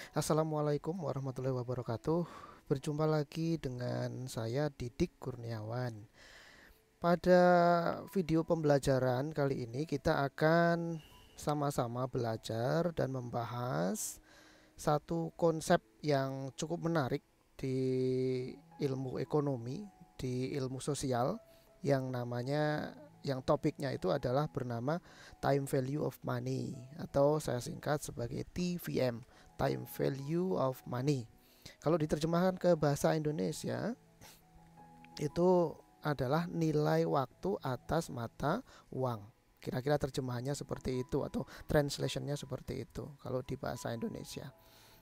Assalamualaikum warahmatullahi wabarakatuh. Berjumpa lagi dengan saya Didik Kurniawan. Pada video pembelajaran kali ini kita akan sama-sama belajar dan membahas satu konsep yang cukup menarik di ilmu ekonomi, di ilmu sosial yang topiknya itu adalah bernama time value of money atau saya singkat sebagai TVM, time value of money. Kalau diterjemahkan ke bahasa Indonesia itu adalah nilai waktu atas mata uang. Kira-kira terjemahannya seperti itu atau translationnya seperti itu kalau di bahasa Indonesia.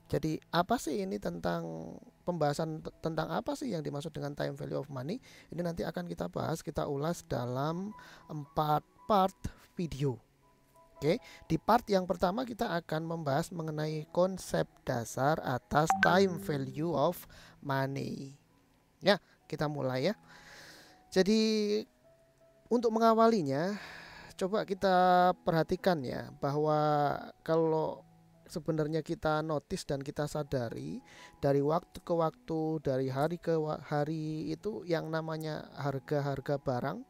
Jadi apa sih ini tentang pembahasan tentang apa sih yang dimaksud dengan time value of money? Ini nanti akan kita bahas, kita ulas dalam 4 part video. Oke, di part yang pertama kita akan membahas mengenai konsep dasar atas time value of money. Ya, kita mulai ya. Jadi untuk mengawalinya, coba kita perhatikan ya bahwa kalau sebenarnya kita notice dan kita sadari dari waktu ke waktu, dari hari ke hari itu yang namanya harga-harga barang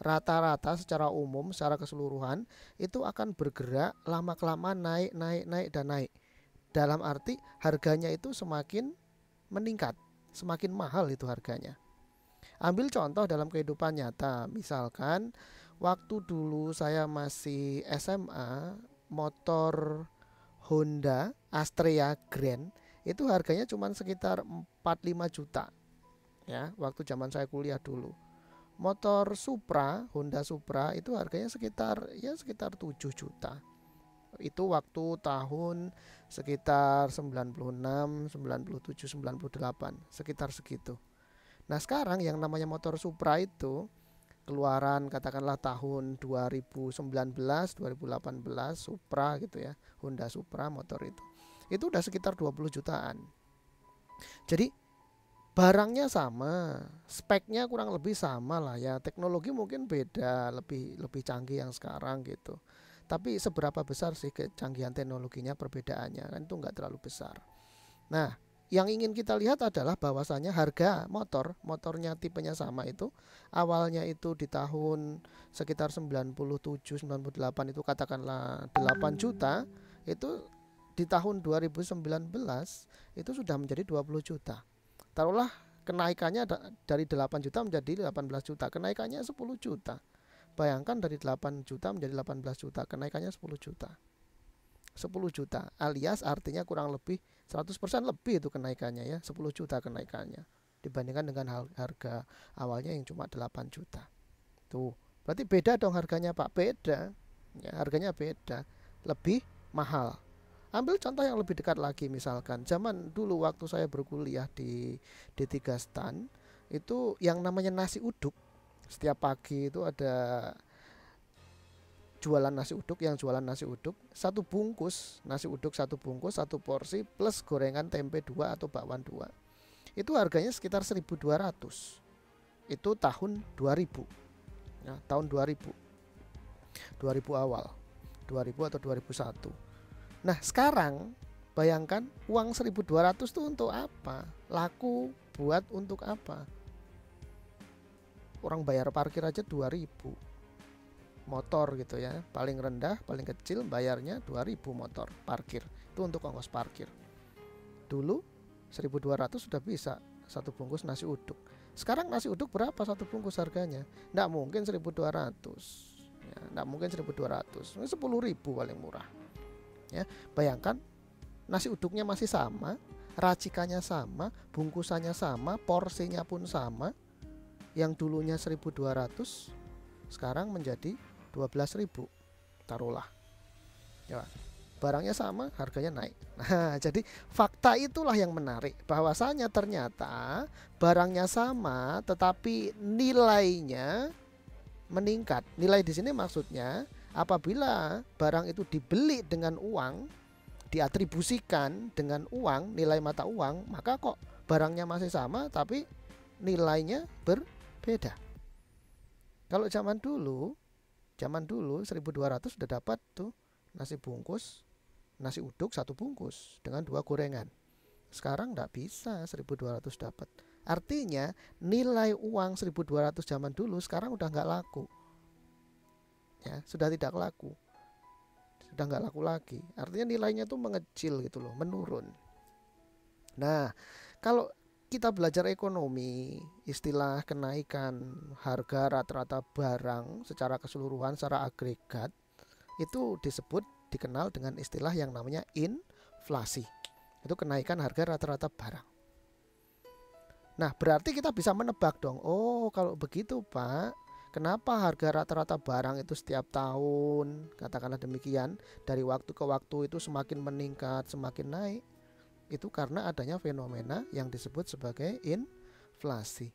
rata-rata secara umum, secara keseluruhan itu akan bergerak lama-kelamaan naik, naik, naik dan naik. Dalam arti harganya itu semakin meningkat, semakin mahal itu harganya. Ambil contoh dalam kehidupan nyata, misalkan waktu dulu saya masih SMA, motor Honda Astrea Grand itu harganya cuma sekitar 45 juta ya, waktu zaman saya kuliah dulu. Motor Supra, Honda Supra itu harganya sekitar 7 juta. Itu waktu tahun sekitar 96, 97, 98, sekitar segitu. Nah, sekarang yang namanya motor Supra itu keluaran katakanlah tahun 2019, 2018 Supra gitu ya. Honda Supra motor itu. Itu udah sekitar 20 jutaan. Jadi barangnya sama, speknya kurang lebih sama lah ya. Teknologi mungkin beda, lebih lebih canggih yang sekarang gitu. Tapi seberapa besar sih kecanggihan teknologinya, perbedaannya kan itu nggak terlalu besar. Nah, yang ingin kita lihat adalah bahwasannya harga motornya tipenya sama itu awalnya itu di tahun sekitar 97, 98 itu katakanlah 8 juta, itu di tahun 2019 itu sudah menjadi 20 juta. Taruhlah kenaikannya dari 8 juta menjadi 18 juta, kenaikannya 10 juta. Bayangkan dari 8 juta menjadi 18 juta, kenaikannya 10 juta. 10 juta alias artinya kurang lebih 100% lebih itu kenaikannya ya, 10 juta kenaikannya dibandingkan dengan harga awalnya yang cuma 8 juta. Tuh, berarti beda dong harganya Pak, beda. Ya, harganya beda, lebih mahal. Ambil contoh yang lebih dekat lagi, misalkan zaman dulu waktu saya berkuliah di D3 Stan, itu yang namanya nasi uduk. Setiap pagi itu ada jualan nasi uduk, yang jualan nasi uduk satu bungkus nasi uduk, satu bungkus, satu porsi plus gorengan tempe 2 atau bakwan 2. Itu harganya sekitar 1.200. Itu tahun 2000. Ya, tahun 2000. 2000 awal. 2000 atau 2001. Nah, sekarang bayangkan uang 1.200 itu untuk apa? Laku buat untuk apa? Orang bayar parkir aja 2.000 motor gitu ya, paling rendah paling kecil bayarnya 2.000 motor parkir, itu untuk ongkos parkir. Dulu 1.200 sudah bisa satu bungkus nasi uduk. Sekarang nasi uduk berapa satu bungkus harganya? Nggak mungkin 1.200 ya, nggak mungkin 1.200, 10.000 paling murah ya. Bayangkan nasi uduknya masih sama, racikannya sama, bungkusannya sama, porsinya pun sama. Yang dulunya 1.200 sekarang menjadi 12.000 taruhlah ya, barangnya sama harganya naik. Nah, jadi fakta itulah yang menarik, bahwasanya ternyata barangnya sama tetapi nilainya meningkat. Nilai di sini maksudnya apabila barang itu dibeli dengan uang, diatribusikan dengan uang, nilai mata uang, maka kok barangnya masih sama tapi nilainya berbeda. Kalau zaman dulu 1.200 sudah dapat tuh nasi bungkus nasi uduk satu bungkus dengan 2 gorengan. Sekarang nggak bisa 1.200 dapat. Artinya nilai uang 1.200 zaman dulu sekarang udah nggak laku. Ya, sudah tidak laku. Sudah nggak laku lagi. Artinya nilainya tuh mengecil gitu loh, menurun. Nah, kalau kita belajar ekonomi, istilah kenaikan harga rata-rata barang secara keseluruhan, secara agregat, itu dikenal dengan istilah yang namanya inflasi. Itu kenaikan harga rata-rata barang. Nah, berarti kita bisa menebak dong. Oh, kalau begitu Pak, kenapa harga rata-rata barang itu setiap tahun, katakanlah demikian, dari waktu ke waktu itu semakin meningkat, semakin naik? Itu karena adanya fenomena yang disebut sebagai inflasi.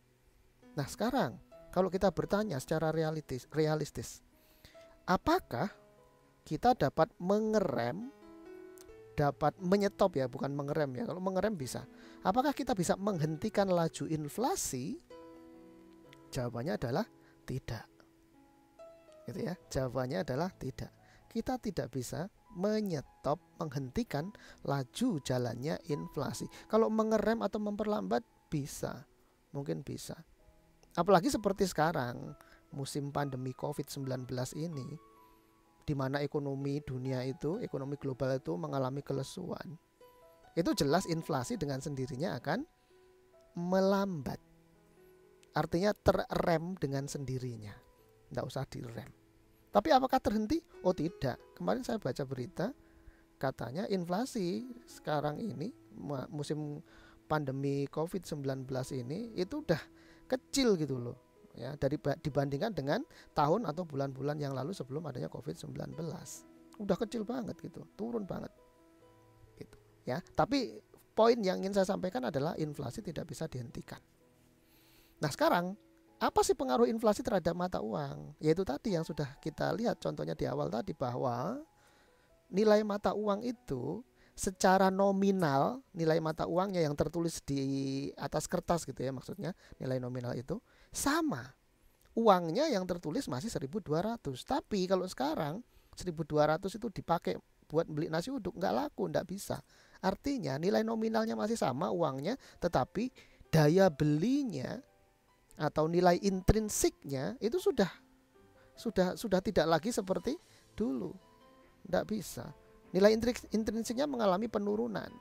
Nah, sekarang kalau kita bertanya secara realistis, apakah kita dapat mengerem, dapat menyetop ya, bukan mengerem ya. Kalau mengerem bisa. Apakah kita bisa menghentikan laju inflasi? Jawabannya adalah tidak. Gitu ya. Jawabannya adalah tidak. Kita tidak bisa menyetop, menghentikan laju jalannya inflasi. Kalau mengerem atau memperlambat bisa, mungkin bisa. Apalagi seperti sekarang, musim pandemi COVID-19 ini, di mana ekonomi dunia itu, ekonomi global itu mengalami kelesuan. Itu jelas inflasi dengan sendirinya akan melambat. Artinya terrem dengan sendirinya. Tidak usah direm. Tapi apakah terhenti? Oh tidak. Kemarin saya baca berita, katanya inflasi sekarang ini, musim pandemi COVID-19 ini, itu udah kecil gitu loh. Ya, dibandingkan dengan tahun atau bulan-bulan yang lalu sebelum adanya COVID-19. Udah kecil banget gitu, turun banget. Gitu, ya. Tapi poin yang ingin saya sampaikan adalah inflasi tidak bisa dihentikan. Nah sekarang, apa sih pengaruh inflasi terhadap mata uang? Yaitu tadi yang sudah kita lihat contohnya di awal tadi, bahwa nilai mata uang itu secara nominal, nilai mata uangnya yang tertulis di atas kertas gitu ya, maksudnya nilai nominal itu sama. Uangnya yang tertulis masih 1.200. Tapi kalau sekarang 1.200 itu dipakai buat beli nasi uduk, nggak laku, nggak bisa. Artinya nilai nominalnya masih sama uangnya, tetapi daya belinya atau nilai intrinsiknya itu sudah tidak lagi seperti dulu. Tidak bisa. Nilai intrinsiknya mengalami penurunan.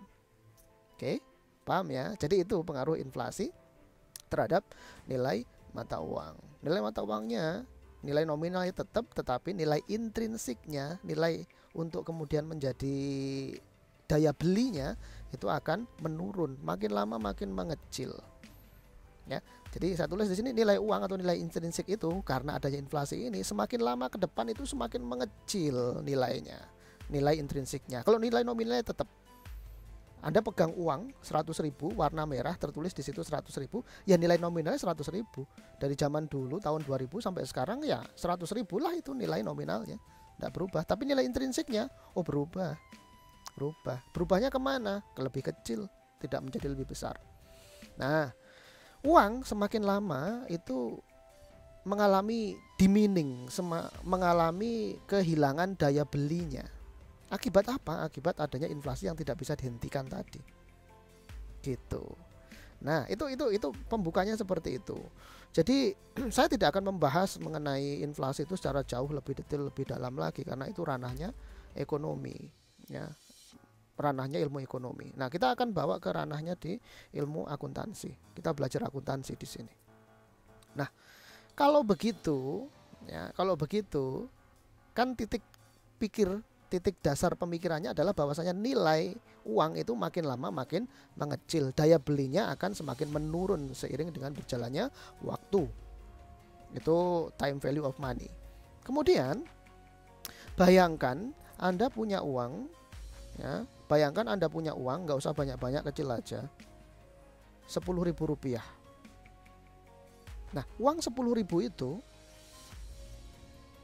Oke, paham ya? Jadi itu pengaruh inflasi terhadap nilai mata uang. Nilai mata uangnya, nilai nominalnya tetap, tetapi nilai intrinsiknya, nilai untuk kemudian menjadi daya belinya itu akan menurun. Makin lama makin mengecil. Ya, jadi saya tulis di sini nilai uang atau nilai intrinsik itu karena adanya inflasi ini semakin lama ke depan itu semakin mengecil nilainya, nilai intrinsiknya. Kalau nilai nominalnya tetap, Anda pegang uang 100.000 warna merah tertulis di situ 100.000, ya nilai nominalnya 100.000 dari zaman dulu tahun 2000 sampai sekarang ya 100.000 lah itu nilai nominalnya, tidak berubah. Tapi nilai intrinsiknya berubahnya kemana? Ke lebih kecil, tidak menjadi lebih besar. Nah, uang semakin lama itu mengalami diminishing, mengalami kehilangan daya belinya. Akibat apa? Akibat adanya inflasi yang tidak bisa dihentikan tadi. Gitu. Nah, itu pembukanya seperti itu. Jadi saya tidak akan membahas mengenai inflasi itu secara jauh lebih detail, lebih dalam lagi karena itu ranahnya ekonomi, ya. Ranahnya ilmu ekonomi. Nah, kita akan bawa ke ranahnya di ilmu akuntansi. Kita belajar akuntansi di sini. Nah, kalau begitu, kan titik dasar pemikirannya adalah bahwasanya nilai uang itu makin lama makin mengecil. Daya belinya akan semakin menurun seiring dengan berjalannya waktu. Itu time value of money. Kemudian, bayangkan Anda punya uang, ya. Bayangkan Anda punya uang, nggak usah banyak-banyak, kecil aja, 10.000 rupiah. Nah, uang 10.000 itu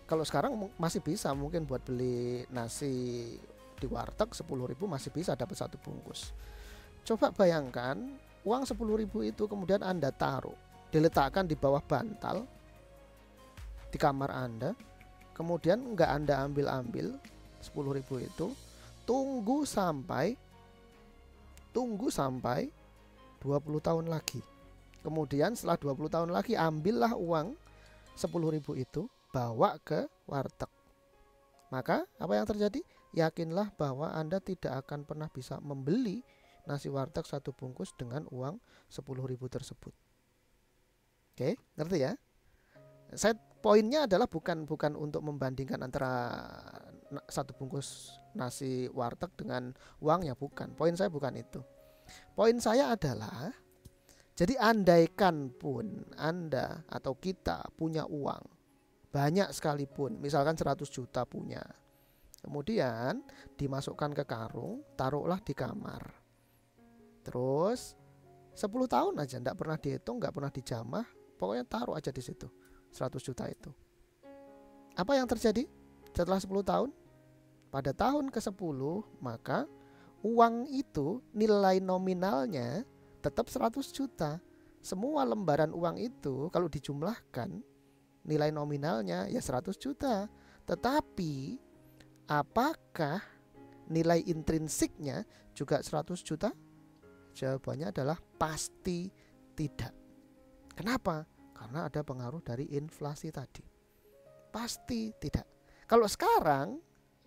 kalau sekarang masih bisa mungkin buat beli nasi di warteg 10.000 masih bisa dapat satu bungkus. Coba bayangkan uang 10.000 itu kemudian Anda taruh, diletakkan di bawah bantal di kamar Anda, kemudian nggak Anda ambil 10.000 itu, tunggu sampai 20 tahun lagi. Kemudian setelah 20 tahun lagi ambillah uang 10.000 itu, bawa ke warteg. Maka apa yang terjadi? Yakinlah bahwa Anda tidak akan pernah bisa membeli nasi warteg satu bungkus dengan uang 10.000 tersebut. Oke, ngerti ya? Poinnya adalah bukan untuk membandingkan antara satu bungkus nasi warteg dengan uangnya, bukan. Poin saya bukan itu. Poin saya adalah, jadi andaikan pun Anda atau kita punya uang banyak sekalipun, misalkan 100 juta punya, kemudian dimasukkan ke karung, taruhlah di kamar, terus 10 tahun aja tidak pernah dihitung, nggak pernah dijamah, pokoknya taruh aja di situ 100 juta itu. Apa yang terjadi setelah 10 tahun? Pada tahun ke-10 maka uang itu nilai nominalnya tetap 100 juta. Semua lembaran uang itu kalau dijumlahkan nilai nominalnya ya 100 juta. Tetapi apakah nilai intrinsiknya juga 100 juta? Jawabannya adalah pasti tidak. Kenapa? Karena ada pengaruh dari inflasi tadi. Pasti tidak. Kalau sekarang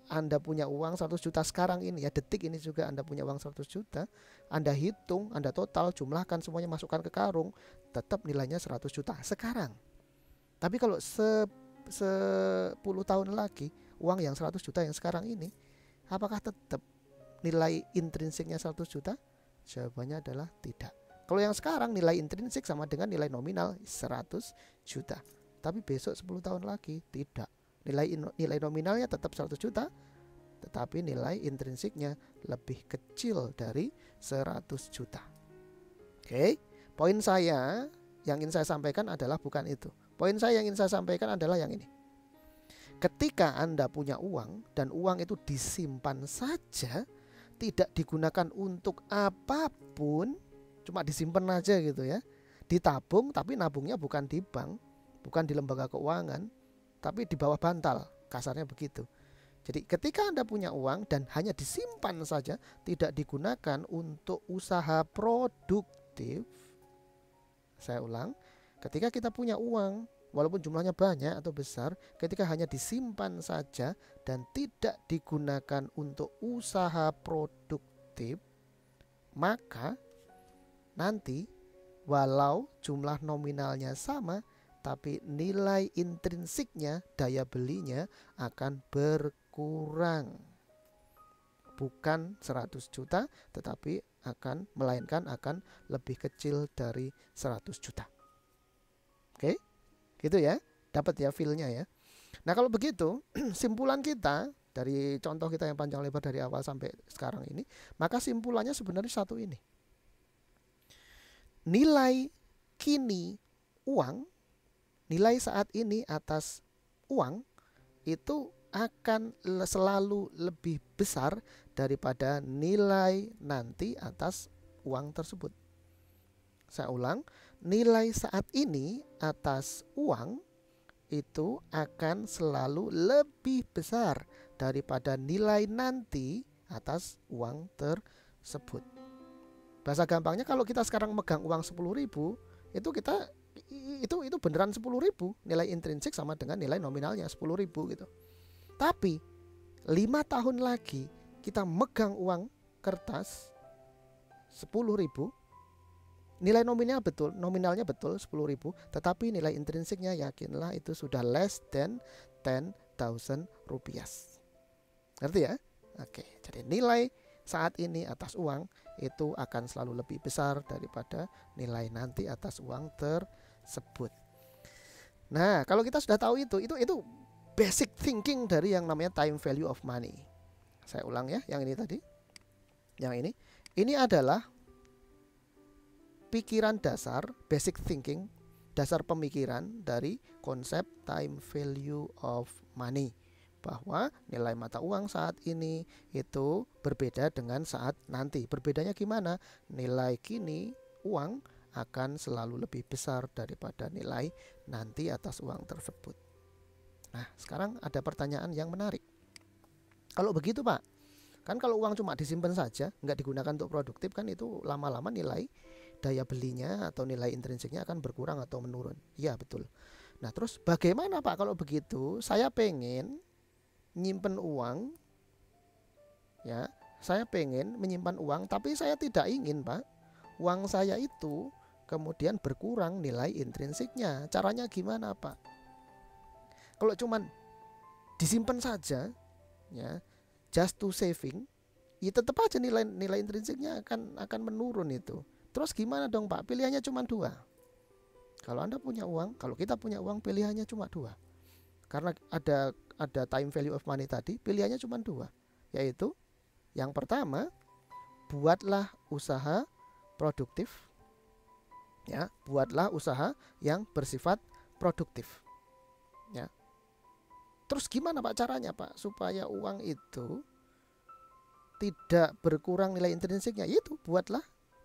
Anda punya uang 100 juta sekarang ini ya, detik ini juga Anda punya uang 100 juta, Anda hitung, Anda total, jumlahkan semuanya, masukkan ke karung, tetap nilainya 100 juta sekarang. Tapi kalau 10 tahun lagi, uang yang 100 juta yang sekarang ini, apakah tetap nilai intrinsiknya 100 juta? Jawabannya adalah tidak. Kalau yang sekarang nilai intrinsik sama dengan nilai nominal 100 juta. Tapi besok 10 tahun lagi tidak. Nilai nominalnya tetap 100 juta, tetapi nilai intrinsiknya lebih kecil dari 100 juta. Oke, poin saya yang ingin saya sampaikan adalah bukan itu. Poin saya yang ingin saya sampaikan adalah yang ini. Ketika Anda punya uang dan uang itu disimpan saja, tidak digunakan untuk apapun, cuma disimpan aja gitu ya, ditabung, tapi nabungnya bukan di bank, bukan di lembaga keuangan, tapi di bawah bantal, kasarnya begitu. Jadi ketika Anda punya uang dan hanya disimpan saja, tidak digunakan untuk usaha produktif. Saya ulang, ketika kita punya uang, walaupun jumlahnya banyak atau besar, ketika hanya disimpan saja dan tidak digunakan untuk usaha produktif, maka nanti walau jumlah nominalnya sama, tapi nilai intrinsiknya, daya belinya akan berkurang. Bukan 100 juta, tetapi melainkan akan lebih kecil dari 100 juta. Oke, gitu ya. Dapat ya feel-nya ya. Nah kalau begitu, simpulan kita dari contoh kita yang panjang lebar dari awal sampai sekarang ini, maka simpulannya sebenarnya satu ini. Nilai kini uang, nilai saat ini atas uang itu akan selalu lebih besar daripada nilai nanti atas uang tersebut. Saya ulang, nilai saat ini atas uang itu akan selalu lebih besar daripada nilai nanti atas uang tersebut. Bahasa gampangnya, kalau kita sekarang megang uang 10.000, itu kita itu beneran 10.000, nilai intrinsik sama dengan nilai nominalnya 10.000 gitu. Tapi 5 tahun lagi kita megang uang kertas 10.000, nilai nominalnya betul 10.000, tetapi nilai intrinsiknya yakinlah itu sudah less than 10.000 rupiah. Ngerti ya? Oke, jadi nilai saat ini atas uang itu akan selalu lebih besar daripada nilai nanti atas uang tersebut. Nah, kalau kita sudah tahu itu basic thinking dari yang namanya time value of money. Saya ulang ya, yang ini tadi. Yang ini adalah pikiran dasar, basic thinking, dasar pemikiran dari konsep time value of money, bahwa nilai mata uang saat ini itu berbeda dengan saat nanti. Berbedanya gimana? Nilai kini uang akan selalu lebih besar daripada nilai nanti atas uang tersebut. Nah, sekarang ada pertanyaan yang menarik. Kalau begitu Pak, Kan kalau uang cuma disimpan saja, nggak digunakan untuk produktif, kan itu lama-lama nilai daya belinya atau nilai intrinsiknya akan berkurang atau menurun. Iya, betul. Nah, terus bagaimana Pak kalau begitu? Saya pengen nyimpen uang, ya. Saya pengen menyimpan uang, tapi saya tidak ingin, Pak, uang saya itu kemudian berkurang nilai intrinsiknya. Caranya gimana, Pak? Kalau cuman disimpan saja, ya, just to saving, ya tetap aja nilai intrinsiknya akan menurun itu. Terus gimana dong Pak? Pilihannya cuma dua. Kalau Anda punya uang, kalau kita punya uang, pilihannya cuma dua. Karena ada time value of money tadi, pilihannya cuma dua, yaitu yang pertama, buatlah usaha produktif, ya, buatlah usaha yang bersifat produktif, ya. Terus gimana Pak caranya Pak supaya uang itu tidak berkurang nilai intrinsiknya? Itu buatlah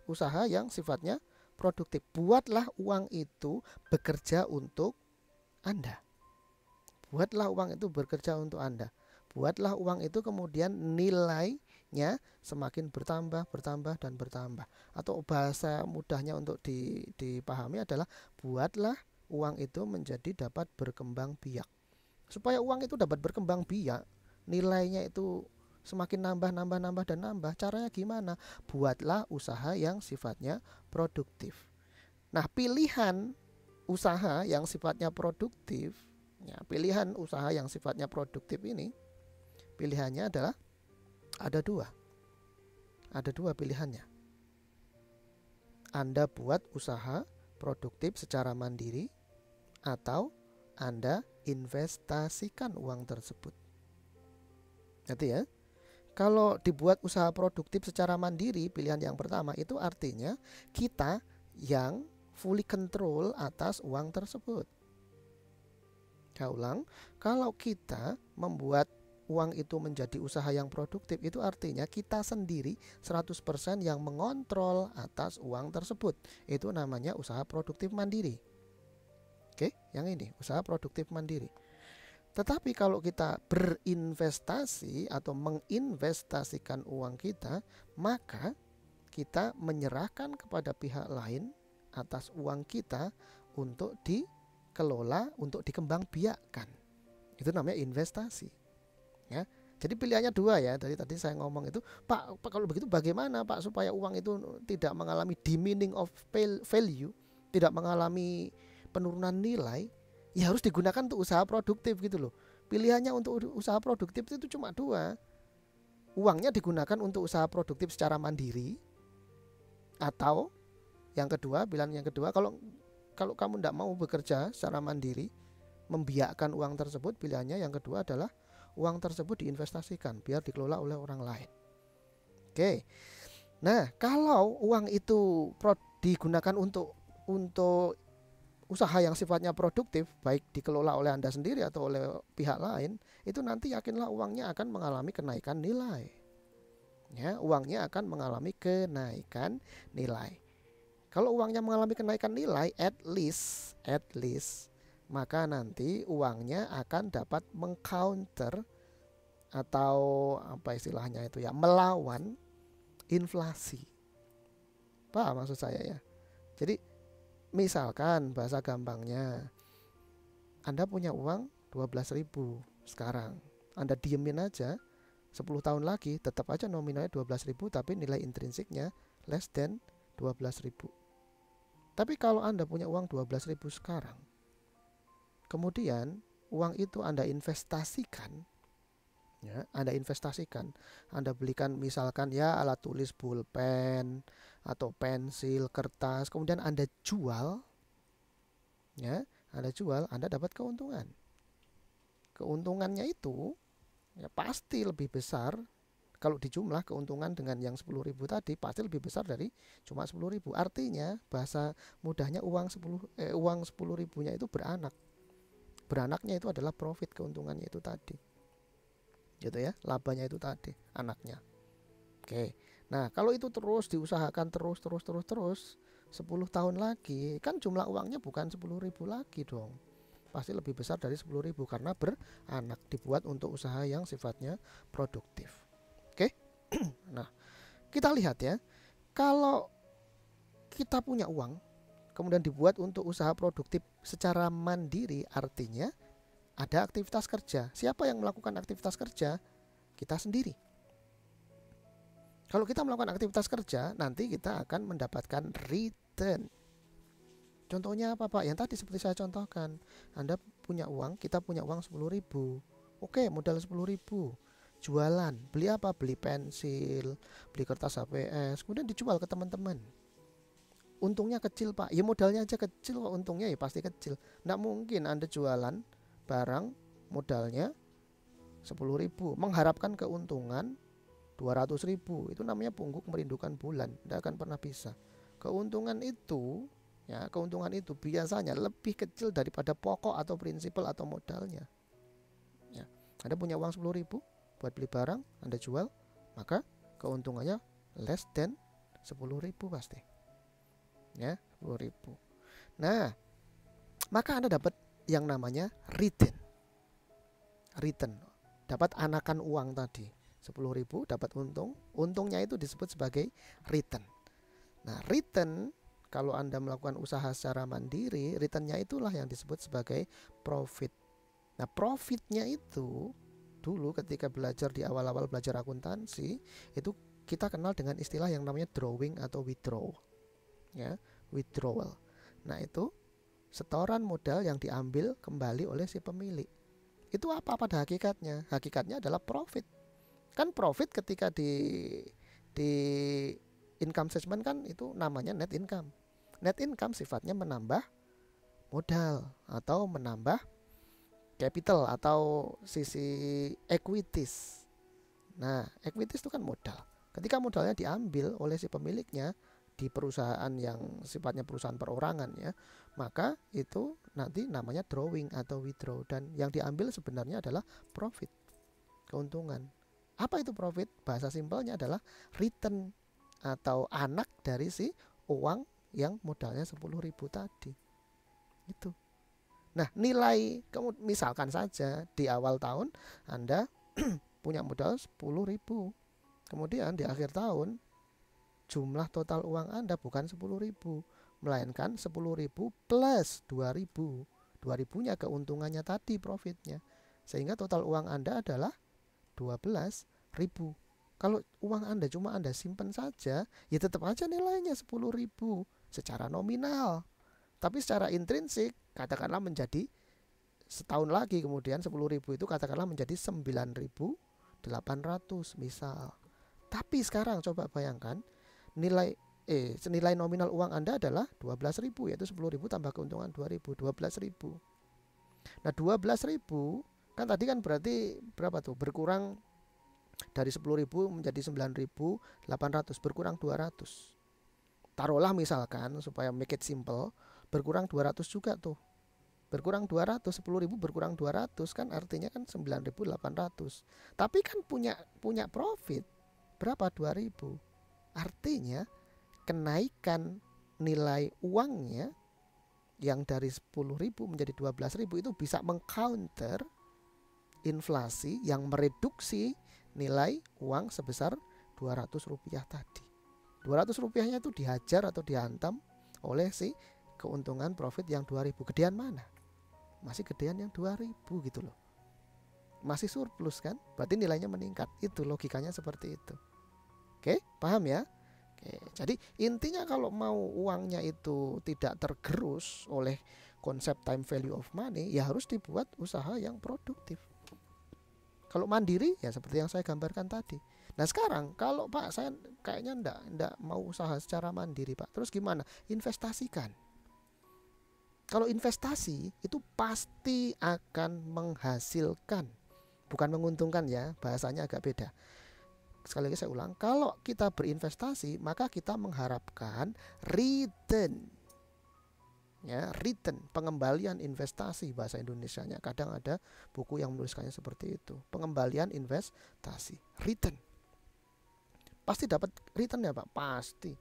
usaha yang sifatnya produktif. Buatlah uang itu bekerja untuk Anda. Buatlah uang itu bekerja untuk Anda. Buatlah uang itu kemudian nilainya semakin bertambah, bertambah, dan bertambah. Atau bahasa mudahnya untuk dipahami adalah buatlah uang itu menjadi dapat berkembang biak. Supaya uang itu dapat berkembang biak, nilainya itu semakin nambah, nambah, nambah, dan nambah. Caranya gimana? Buatlah usaha yang sifatnya produktif. Nah, pilihan usaha yang sifatnya produktif, ya, pilihan usaha yang sifatnya produktif ini, pilihannya adalah ada dua. Ada dua pilihannya. Anda buat usaha produktif secara mandiri, atau Anda investasikan uang tersebut. Nanti ya, kalau dibuat usaha produktif secara mandiri, pilihan yang pertama itu artinya kita yang fully control atas uang tersebut. Saya ulang, kalau kita membuat uang itu menjadi usaha yang produktif, itu artinya kita sendiri 100% yang mengontrol atas uang tersebut. Itu namanya usaha produktif mandiri. Oke, yang ini usaha produktif mandiri. Tetapi kalau kita berinvestasi atau menginvestasikan uang kita, maka kita menyerahkan kepada pihak lain atas uang kita untuk dikelola, untuk dikembangbiakkan. Itu namanya investasi. Ya. Jadi pilihannya dua ya. Tadi saya ngomong itu, Pak, kalau begitu bagaimana Pak supaya uang itu tidak mengalami diminishing of value, tidak mengalami penurunan nilai? Ya harus digunakan untuk usaha produktif gitu loh. Pilihannya untuk usaha produktif itu cuma dua. Uangnya digunakan untuk usaha produktif secara mandiri, atau yang kedua, pilihan yang kedua, kalau kamu tidak mau bekerja secara mandiri, membiakkan uang tersebut, pilihannya yang kedua adalah uang tersebut diinvestasikan biar dikelola oleh orang lain. Oke. Nah, kalau uang itu digunakan untuk usaha yang sifatnya produktif, baik dikelola oleh Anda sendiri atau oleh pihak lain, itu nanti yakinlah uangnya akan mengalami kenaikan nilai. Ya, uangnya akan mengalami kenaikan nilai. Kalau uangnya mengalami kenaikan nilai, at least, maka nanti uangnya akan dapat mengcounter atau apa istilahnya itu ya, melawan inflasi. Paham maksud saya ya? Jadi misalkan bahasa gampangnya, Anda punya uang 12.000 sekarang, Anda diemin aja, 10 tahun lagi tetap aja nominalnya 12.000, tapi nilai intrinsiknya less than 12.000. Tapi kalau Anda punya uang 12.000 sekarang, kemudian uang itu Anda investasikan, ya, Anda belikan misalkan ya alat tulis pulpen atau pensil, kertas, kemudian Anda jual, ya, Anda dapat keuntungan. Keuntungannya itu ya pasti lebih besar. Kalau dijumlah keuntungan dengan yang 10.000 tadi pasti lebih besar dari cuma 10.000. Artinya bahasa mudahnya uang 10.000-nya itu beranak. Beranaknya itu adalah profit, keuntungannya itu tadi. Gitu ya, labanya itu tadi, anaknya. Oke. Nah, kalau itu terus diusahakan terus 10 tahun lagi, kan jumlah uangnya bukan 10.000 lagi dong. Pasti lebih besar dari 10.000 karena beranak, dibuat untuk usaha yang sifatnya produktif. Oke? Kita lihat ya, kalau kita punya uang kemudian dibuat untuk usaha produktif secara mandiri, artinya ada aktivitas kerja. Siapa yang melakukan aktivitas kerja? Kita sendiri. Kalau kita melakukan aktivitas kerja, nanti kita akan mendapatkan return. Contohnya apa Pak? Yang tadi seperti saya contohkan. Anda punya uang, kita punya uang 10.000. Oke, modal 10.000. Jualan, beli apa? Beli pensil, beli kertas HPS, kemudian dijual ke teman-teman. Untungnya kecil Pak. Ya modalnya aja kecil kok, untungnya ya pasti kecil. Nggak mungkin Anda jualan barang modalnya 10.000 mengharapkan keuntungan 200.000. Itu namanya pungguk merindukan bulan. Tidak akan pernah bisa. Keuntungan itu biasanya lebih kecil daripada pokok atau prinsipal atau modalnya. Ya, Anda punya uang 10.000 buat beli barang, Anda jual, maka keuntungannya less than 10.000 pasti. Ya, 10.000. Nah, maka Anda dapat yang namanya return. Dapat anakan uang tadi 10.000, dapat untung. Untungnya itu disebut sebagai return. Nah, return kalau Anda melakukan usaha secara mandiri, returnnya itulah yang disebut sebagai profit. Nah, profitnya itu dulu ketika belajar di awal-awal belajar akuntansi, itu kita kenal dengan istilah yang namanya drawing atau withdrawal. Ya, withdrawal. Nah, itu setoran modal yang diambil kembali oleh si pemilik. Itu apa pada hakikatnya? Hakikatnya adalah profit. Kan profit ketika di income statement kan itu namanya net income. Net income sifatnya menambah modal atau menambah capital atau sisi equities. Nah, equities itu kan modal. Ketika modalnya diambil oleh si pemiliknya di perusahaan yang sifatnya perusahaan perorangan ya, maka itu nanti namanya drawing atau withdraw, dan yang diambil sebenarnya adalah profit, keuntungan. Apa itu profit? Bahasa simpelnya adalah return atau anak dari si uang yang modalnya 10.000 tadi. Itu. Nah, nilai misalkan saja di awal tahun Anda punya modal 10.000. Kemudian di akhir tahun jumlah total uang Anda bukan 10.000, melainkan 10.000 plus 2.000. 2.000-nya keuntungannya tadi, profitnya. Sehingga total uang Anda adalah 12.000. Kalau uang Anda cuma Anda simpan saja, ya tetap aja nilainya 10.000 secara nominal. Tapi secara intrinsik katakanlah menjadi setahun lagi kemudian 10.000 itu katakanlah menjadi 9.800 misal. Tapi sekarang coba bayangkan nilai nominal uang Anda adalah 12.000, yaitu 10.000 tambah keuntungan 2.000, 12.000. Nah, 12.000 kan tadi kan berarti berapa tuh? Berkurang dari 10.000 menjadi 9.800, berkurang 200. Taruhlah misalkan supaya make it simple, berkurang 200 juga tuh. Berkurang 200, 10.000 berkurang 200 kan artinya kan 9.800. Tapi kan punya profit berapa? 2.000. Artinya kenaikan nilai uangnya yang dari 10.000 menjadi 12.000 itu bisa mengcounter inflasi yang mereduksi nilai uang sebesar 200 rupiah tadi. 200 rupiahnya itu dihajar atau dihantam oleh si keuntungan profit yang 2.000. Gedean mana? Masih gedean yang 2.000 gitu loh. Masih surplus kan? Berarti nilainya meningkat. Itu logikanya seperti itu. Oke, paham ya? Oke, jadi intinya kalau mau uangnya itu tidak tergerus oleh konsep time value of money, ya harus dibuat usaha yang produktif. Kalau mandiri ya seperti yang saya gambarkan tadi. Nah sekarang kalau Pak saya kayaknya enggak mau usaha secara mandiri Pak, terus gimana? Investasikan. Kalau investasi itu pasti akan menghasilkan, bukan menguntungkan ya, bahasanya agak beda. Sekali lagi saya ulang, kalau kita berinvestasi maka kita mengharapkan return. Ya, return, pengembalian investasi bahasa Indonesianya. Kadang ada buku yang menuliskannya seperti itu. Pengembalian investasi, return. Pasti dapat return ya Pak? Pasti.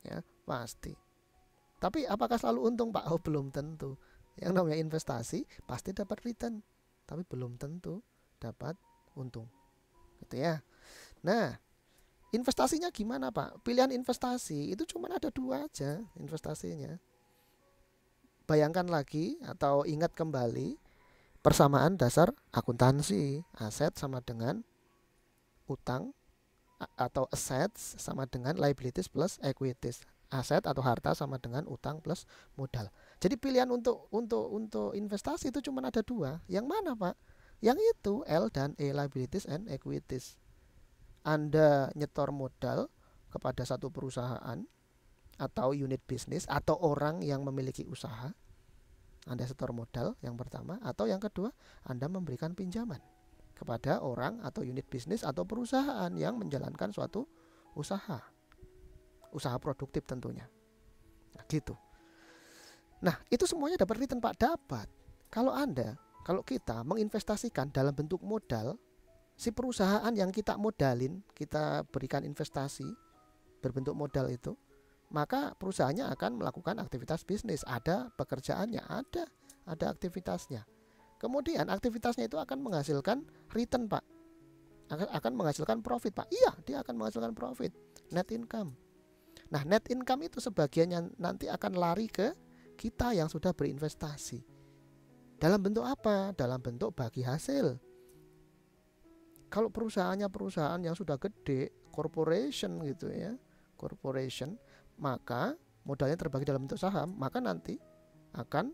Ya, pasti. Tapi apakah selalu untung Pak? Oh, belum tentu. Yang namanya investasi pasti dapat return, tapi belum tentu dapat untung. Gitu ya. Nah, Investasinya gimana Pak? Pilihan investasi itu cuma ada dua aja investasinya. Bayangkan lagi atau ingat kembali persamaan dasar akuntansi. Aset sama dengan utang atau assets sama dengan liabilities plus equities. Aset atau harta sama dengan utang plus modal. Jadi pilihan untuk investasi itu cuma ada dua. Yang mana Pak? Yang itu L dan E, liabilities and equities. Anda nyetor modal kepada satu perusahaan atau unit bisnis atau orang yang memiliki usaha. Anda setor modal yang pertama, atau yang kedua, Anda memberikan pinjaman kepada orang atau unit bisnis atau perusahaan yang menjalankan suatu usaha. Usaha produktif tentunya. Nah, gitu. Nah, itu semuanya dapat return Pak, dapat. Kalau kita menginvestasikan dalam bentuk modal, si perusahaan yang kita modalin, kita berikan investasi berbentuk modal itu, maka perusahaannya akan melakukan aktivitas bisnis. Ada pekerjaannya, ada aktivitasnya. Kemudian aktivitasnya itu akan menghasilkan return Pak, akan menghasilkan profit Pak. Iya, dia akan menghasilkan profit, net income. Nah, net income itu sebagiannya nanti akan lari ke kita yang sudah berinvestasi. Dalam bentuk apa? Dalam bentuk bagi hasil. Kalau perusahaannya perusahaan yang sudah gede, corporation gitu ya, corporation, maka modalnya terbagi dalam bentuk saham, maka nanti akan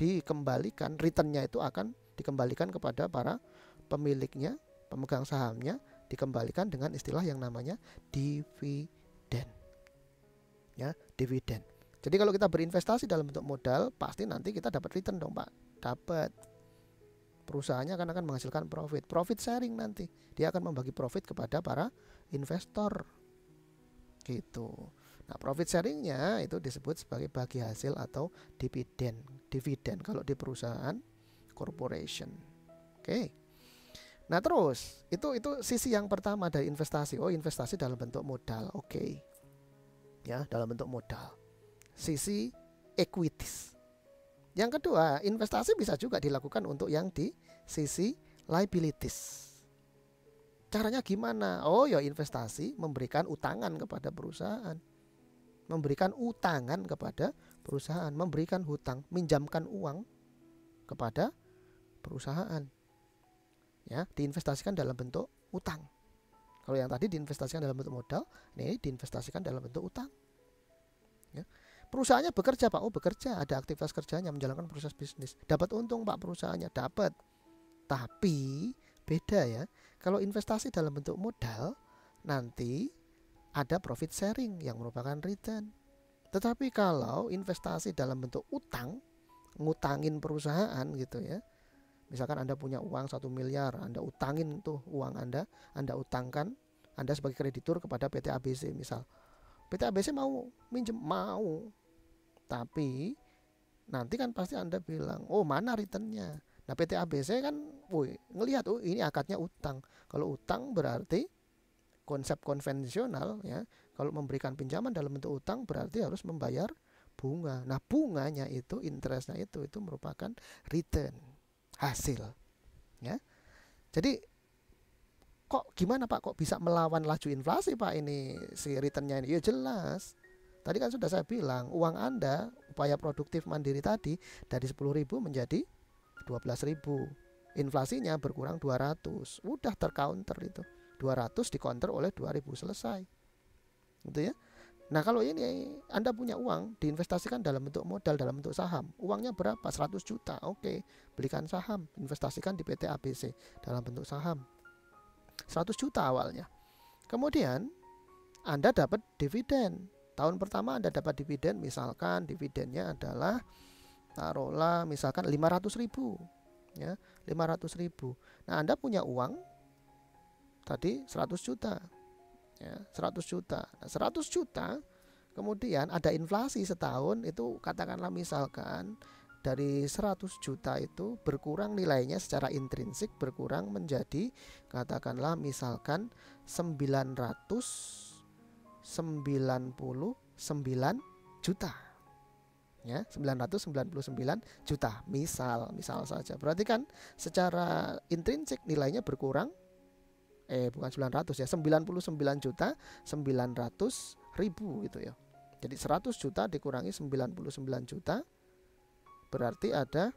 dikembalikan, returnnya itu akan dikembalikan kepada para pemiliknya, pemegang sahamnya, dikembalikan dengan istilah yang namanya dividen. Ya, dividen. Jadi kalau kita berinvestasi dalam bentuk modal, pasti nanti kita dapat return dong Pak. Dapat. Perusahaannya akan menghasilkan profit sharing nanti. Dia akan membagi profit kepada para investor. Gitu. Nah, profit sharingnya itu disebut sebagai bagi hasil atau dividen. Dividen kalau di perusahaan corporation. Oke. Nah, terus itu sisi yang pertama dari investasi. Oh, investasi dalam bentuk modal. Oke. Ya, dalam bentuk modal. Sisi equities. Yang kedua, investasi bisa juga dilakukan untuk yang di sisi liabilities. Caranya gimana? Oh ya, investasi memberikan utangan kepada perusahaan. Memberikan utangan kepada perusahaan, memberikan hutang, minjamkan uang kepada perusahaan. Ya, diinvestasikan dalam bentuk utang. Kalau yang tadi diinvestasikan dalam bentuk modal, ini diinvestasikan dalam bentuk utang. Ya. Perusahaannya bekerja Pak, oh bekerja, ada aktivitas kerjanya, menjalankan proses bisnis. Dapat untung Pak perusahaannya, dapat. Tapi beda ya. Kalau investasi dalam bentuk modal, nanti ada profit sharing yang merupakan return. Tetapi kalau investasi dalam bentuk utang, ngutangin perusahaan gitu ya. Misalkan Anda punya uang 1 miliar, Anda utangin tuh uang Anda utangkan, Anda sebagai kreditur kepada PT ABC misal. PT ABC mau minjem, mau. Tapi nanti kan pasti Anda bilang, oh mana returnnya. Nah PT ABC kan ngelihat, oh ini akadnya utang. Kalau utang berarti konsep konvensional ya, kalau memberikan pinjaman dalam bentuk utang berarti harus membayar bunga. Nah bunganya itu, interestnya itu merupakan return, hasil ya. Jadi kok gimana Pak, kok bisa melawan laju inflasi Pak ini si returnnya ini? Ya jelas. Tadi kan sudah saya bilang, uang Anda, upaya produktif mandiri tadi dari 10.000 menjadi 12.000. Inflasinya berkurang 200. Udah tercounter itu. 200 dikonter oleh 2.000 selesai. Gitu ya. Nah, kalau ini Anda punya uang diinvestasikan dalam bentuk modal, dalam bentuk saham. Uangnya berapa? 100 juta. Oke, belikan saham, investasikan di PT ABC dalam bentuk saham. 100 juta awalnya. Kemudian Anda dapat dividen. Tahun pertama Anda dapat dividen, misalkan dividennya adalah taruhlah misalkan 500.000 ya, 500.000. Nah, Anda punya uang tadi 100 juta. Ya, 100 juta. Nah, 100 juta kemudian ada inflasi setahun itu katakanlah misalkan dari 100 juta itu berkurang nilainya secara intrinsik, berkurang menjadi katakanlah misalkan 999 juta. Ya, 999 juta misal saja. Berarti kan secara intrinsik nilainya berkurang, bukan 900 ya, 99.900.900.000 gitu ya. Jadi 100 juta dikurangi 99 juta berarti ada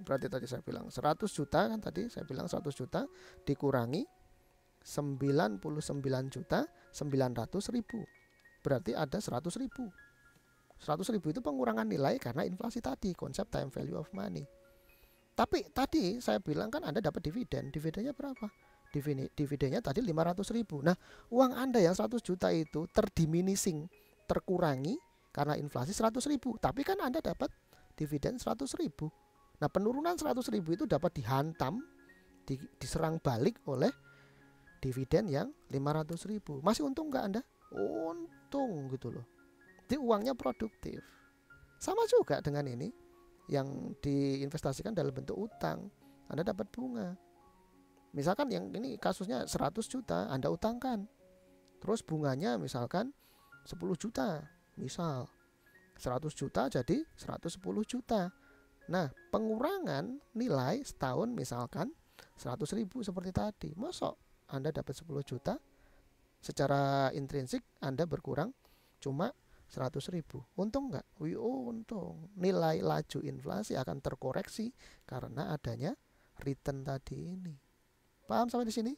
berarti tadi saya bilang 100 juta kan, tadi saya bilang 100 juta dikurangi 99.900.900.000 berarti ada 100.000. 100.000 itu pengurangan nilai karena inflasi tadi, konsep time value of money. Tapi tadi saya bilang kan Anda dapat dividen. Dividennya berapa? Dividennya tadi 500.000. Nah, uang Anda yang 100 juta itu terdiminishing, terkurangi karena inflasi 100.000. Tapi kan Anda dapat dividen 100.000. Nah, penurunan 100.000 itu dapat dihantam, diserang balik oleh dividen yang 500.000. Masih untung nggak Anda? Untung gitu loh. Jadi uangnya produktif. Sama juga dengan ini yang diinvestasikan dalam bentuk utang, Anda dapat bunga. Misalkan yang ini kasusnya 100 juta Anda utangkan, terus bunganya misalkan 10 juta, misal 100 juta jadi 110 juta. Nah, pengurangan nilai setahun misalkan 100.000 seperti tadi. Masuk Anda dapat 10 juta, secara intrinsik Anda berkurang cuma 100.000. Untung nggak? Untung. Nilai laju inflasi akan terkoreksi karena adanya return tadi ini. Paham sampai di sini?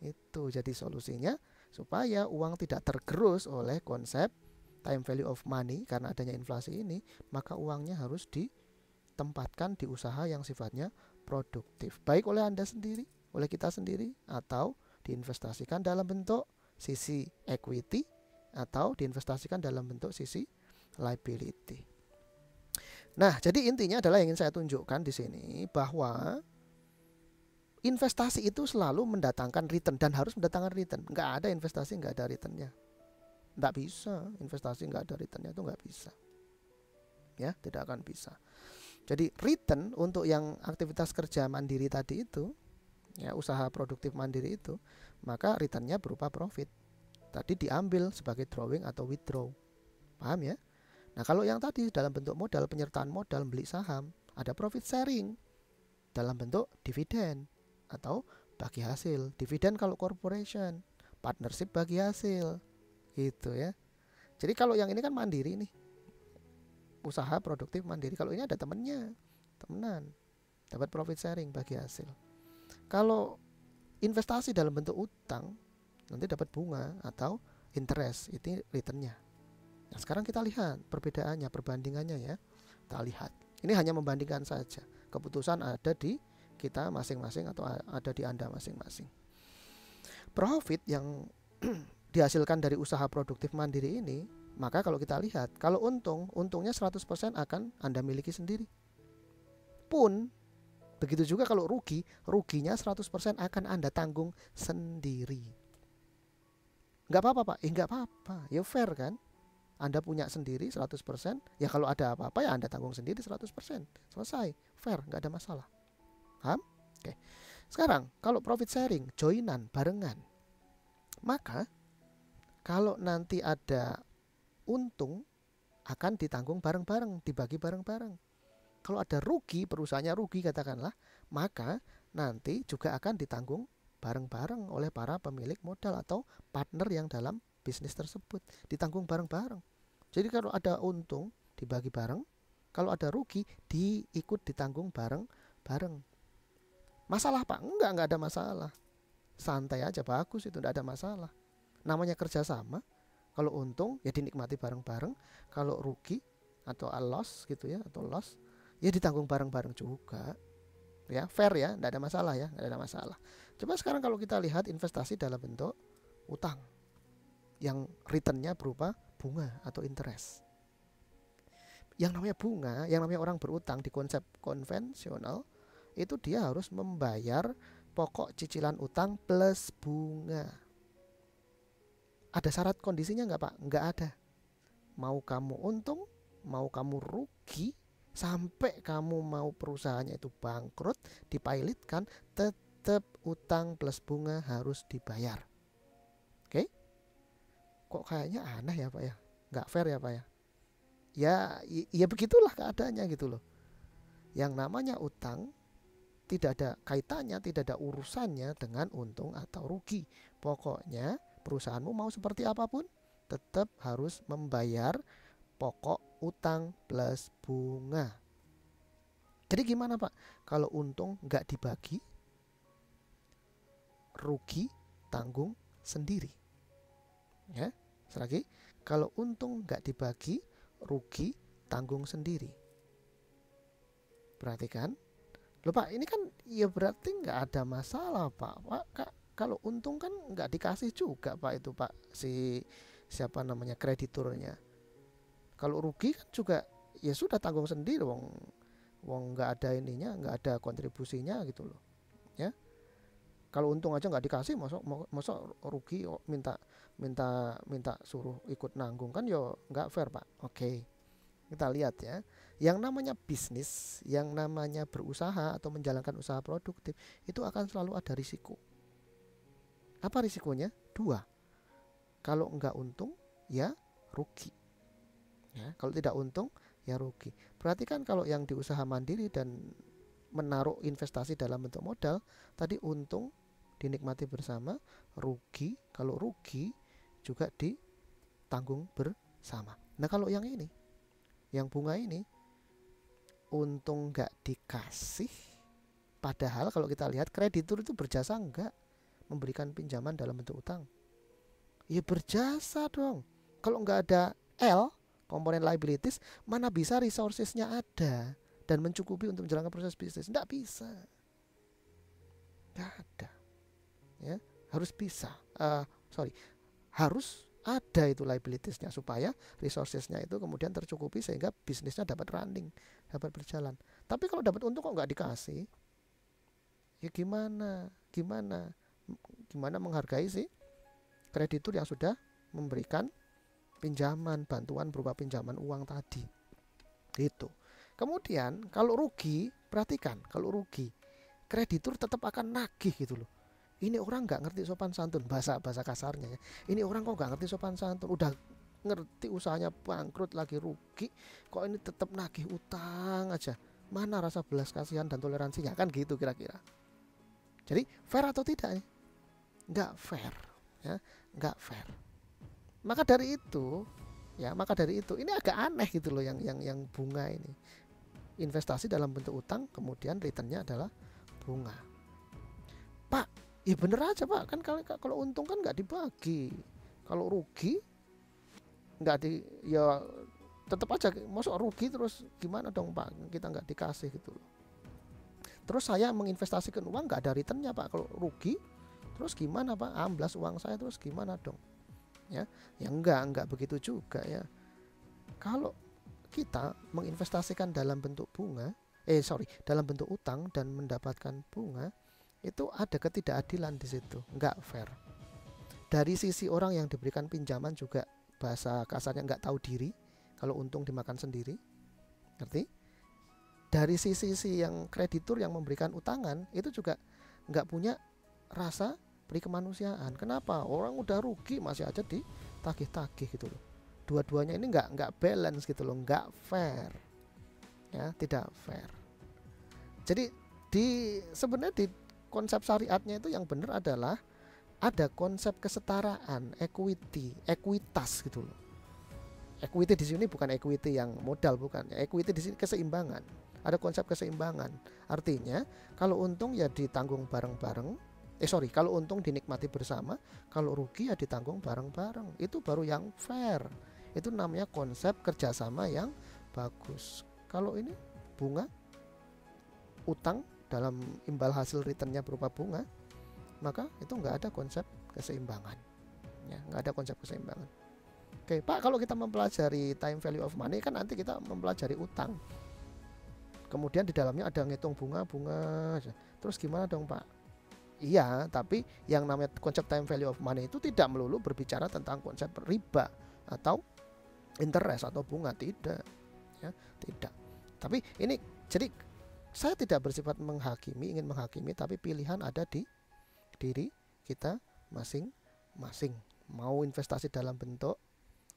Itu jadi solusinya supaya uang tidak tergerus oleh konsep time value of money karena adanya inflasi ini, maka uangnya harus ditempatkan di usaha yang sifatnya produktif. Baik oleh Anda sendiri, oleh kita sendiri, atau diinvestasikan dalam bentuk sisi equity atau diinvestasikan dalam bentuk sisi liability. Nah, jadi intinya adalah yang ingin saya tunjukkan di sini bahwa investasi itu selalu mendatangkan return dan harus mendatangkan return. Nggak ada investasi nggak ada returnnya. Nggak bisa, investasi nggak ada returnnya itu nggak bisa. Ya, tidak akan bisa. Jadi return untuk yang aktivitas kerja mandiri tadi itu, ya usaha produktif mandiri itu, maka returnnya berupa profit. Tadi diambil sebagai drawing atau withdraw. Paham ya? Nah, kalau yang tadi dalam bentuk modal, penyertaan modal, beli saham, ada profit sharing dalam bentuk dividen atau bagi hasil. Dividen kalau corporation, partnership bagi hasil. Gitu ya. Jadi kalau yang ini kan mandiri nih. Usaha produktif mandiri. Kalau ini ada temennya, temenan. Dapat profit sharing bagi hasil. Kalau investasi dalam bentuk utang, nanti dapat bunga atau interest, itu returnnya. Nah, sekarang kita lihat perbedaannya, perbandingannya ya. Kita lihat. Ini hanya membandingkan saja. Keputusan ada di kita masing-masing atau ada di Anda masing-masing. Profit yang dihasilkan dari usaha produktif mandiri ini, maka kalau kita lihat, kalau untungnya 100% akan Anda miliki sendiri. Pun begitu juga kalau ruginya 100% akan Anda tanggung sendiri. Nggak apa-apa Pak, nggak apa-apa, ya fair kan? Anda punya sendiri 100%, ya kalau ada apa-apa ya Anda tanggung sendiri 100%. Selesai, fair, nggak ada masalah. Paham? Oke. Sekarang, kalau profit sharing, joinan, barengan, maka kalau nanti ada untung akan ditanggung bareng-bareng, dibagi bareng-bareng. Kalau ada rugi, perusahaannya rugi katakanlah, maka nanti juga akan ditanggung bareng-bareng oleh para pemilik modal atau partner yang dalam bisnis tersebut, ditanggung bareng-bareng. Jadi kalau ada untung dibagi bareng, kalau ada rugi diikut ditanggung bareng-bareng. Masalah Pak? Enggak ada masalah. Santai aja, bagus itu, enggak ada masalah. Namanya kerjasama. Kalau untung ya dinikmati bareng-bareng, kalau rugi atau loss gitu ya, atau loss ya ditanggung bareng-bareng juga. Ya, fair ya, enggak ada masalah ya, enggak ada masalah. Coba sekarang kalau kita lihat investasi dalam bentuk utang yang returnnya berupa bunga atau interest. Yang namanya bunga, yang namanya orang berutang di konsep konvensional, itu dia harus membayar pokok cicilan utang plus bunga. Ada syarat kondisinya nggak Pak? Nggak ada. Mau kamu untung, mau kamu rugi, sampai kamu mau perusahaannya itu bangkrut, dipailitkan, tetap utang plus bunga harus dibayar. Oke? Kok kayaknya aneh ya Pak ya? Nggak fair ya Pak ya? Ya begitulah keadaannya gitu loh. Yang namanya utang tidak ada kaitannya, tidak ada urusannya dengan untung atau rugi. Pokoknya perusahaanmu mau seperti apapun, tetap harus membayar pokok utang plus bunga. Jadi gimana Pak? Kalau untung nggak dibagi, rugi tanggung sendiri. Ya, lagi, kalau untung nggak dibagi, rugi tanggung sendiri. Perhatikan, loh Pak, ini kan ya berarti nggak ada masalah Pak. Kalau untung kan nggak dikasih juga Pak itu Pak si siapa namanya krediturnya. Kalau rugi kan juga ya sudah tanggung sendiri, wong nggak ada ininya, nggak ada kontribusinya gitu loh. Ya, kalau untung aja nggak dikasih, masuk rugi minta minta minta suruh ikut nanggung, kan yo nggak fair Pak. Oke, kita lihat ya, yang namanya bisnis, yang namanya berusaha atau menjalankan usaha produktif itu akan selalu ada risiko. Apa risikonya? Dua, kalau nggak untung ya rugi. Ya, kalau tidak untung ya rugi. Perhatikan kalau yang di usaha mandiri dan menaruh investasi dalam bentuk modal, tadi untung dinikmati bersama, rugi, kalau rugi juga ditanggung bersama. Nah kalau yang ini, yang bunga ini, untung nggak dikasih, padahal kalau kita lihat kreditur itu berjasa nggak memberikan pinjaman dalam bentuk utang? Ya berjasa dong. Kalau nggak ada L, komponen liabilities, mana bisa resourcesnya ada dan mencukupi untuk menjalankan proses bisnis? Nggak bisa, nggak ada. Ya, harus bisa. Harus ada itu liabilitiesnya supaya resourcesnya itu kemudian tercukupi sehingga bisnisnya dapat running, dapat berjalan. Tapi kalau dapat untung kok nggak dikasih, ya gimana menghargai sih kreditur yang sudah memberikan pinjaman, bantuan berupa pinjaman uang tadi. Gitu. Kemudian kalau rugi, perhatikan, kalau rugi, kreditur tetap akan nagih gitu loh. Ini orang nggak ngerti sopan santun, bahasa kasarnya ya. Ini orang kok nggak ngerti sopan santun, udah ngerti usahanya bangkrut lagi rugi, kok ini tetap nagih utang aja. Mana rasa belas kasihan dan toleransinya, kan gitu kira-kira. Jadi fair atau tidak nih? Nggak fair, ya, nggak fair. Maka dari itu ini agak aneh gitu loh yang bunga ini. Investasi dalam bentuk utang, kemudian returnnya adalah bunga. Pak, ya bener aja Pak, kan kalau untung kan nggak dibagi, kalau rugi nggak ya tetap aja, masuk rugi terus gimana dong Pak, kita nggak dikasih gitu loh. Terus saya menginvestasikan uang nggak ada returnnya Pak, kalau rugi terus gimana Pak, amblas uang saya terus gimana dong? Ya enggak begitu juga ya. Kalau kita menginvestasikan dalam bentuk dalam bentuk utang dan mendapatkan bunga, itu ada ketidakadilan di situ, nggak fair. Dari sisi orang yang diberikan pinjaman juga, bahasa kasarnya nggak tahu diri, kalau untung dimakan sendiri, ngerti? Dari sisi yang kreditur yang memberikan utangan itu juga nggak punya rasa perikemanusiaan. Kenapa? Orang udah rugi masih aja ditagih-tagih gitu loh. Dua-duanya ini nggak balance gitu loh, nggak fair, ya, tidak fair. Jadi sebenarnya di konsep syariatnya itu yang benar adalah ada konsep kesetaraan, ekuitas gitu loh. Equity di sini bukan equity yang modal, bukan. Equity di sini keseimbangan. Ada konsep keseimbangan. Artinya kalau untung ya ditanggung bareng-bareng. Kalau untung dinikmati bersama, kalau rugi ya ditanggung bareng-bareng. Itu baru yang fair. Itu namanya konsep kerjasama yang bagus. Kalau ini bunga, utang dalam imbal hasil returnnya berupa bunga, maka itu nggak ada konsep keseimbangan. Ya, nggak ada konsep keseimbangan. Oke Pak, kalau kita mempelajari time value of money kan nanti kita mempelajari utang. Kemudian di dalamnya ada ngitung bunga. Terus gimana dong Pak? Iya, tapi yang namanya konsep time value of money itu tidak melulu berbicara tentang konsep riba atau interest atau bunga, tidak. Ya, tidak. Tapi ini jadi saya tidak bersifat ingin menghakimi, tapi pilihan ada di diri kita masing-masing. Mau investasi dalam bentuk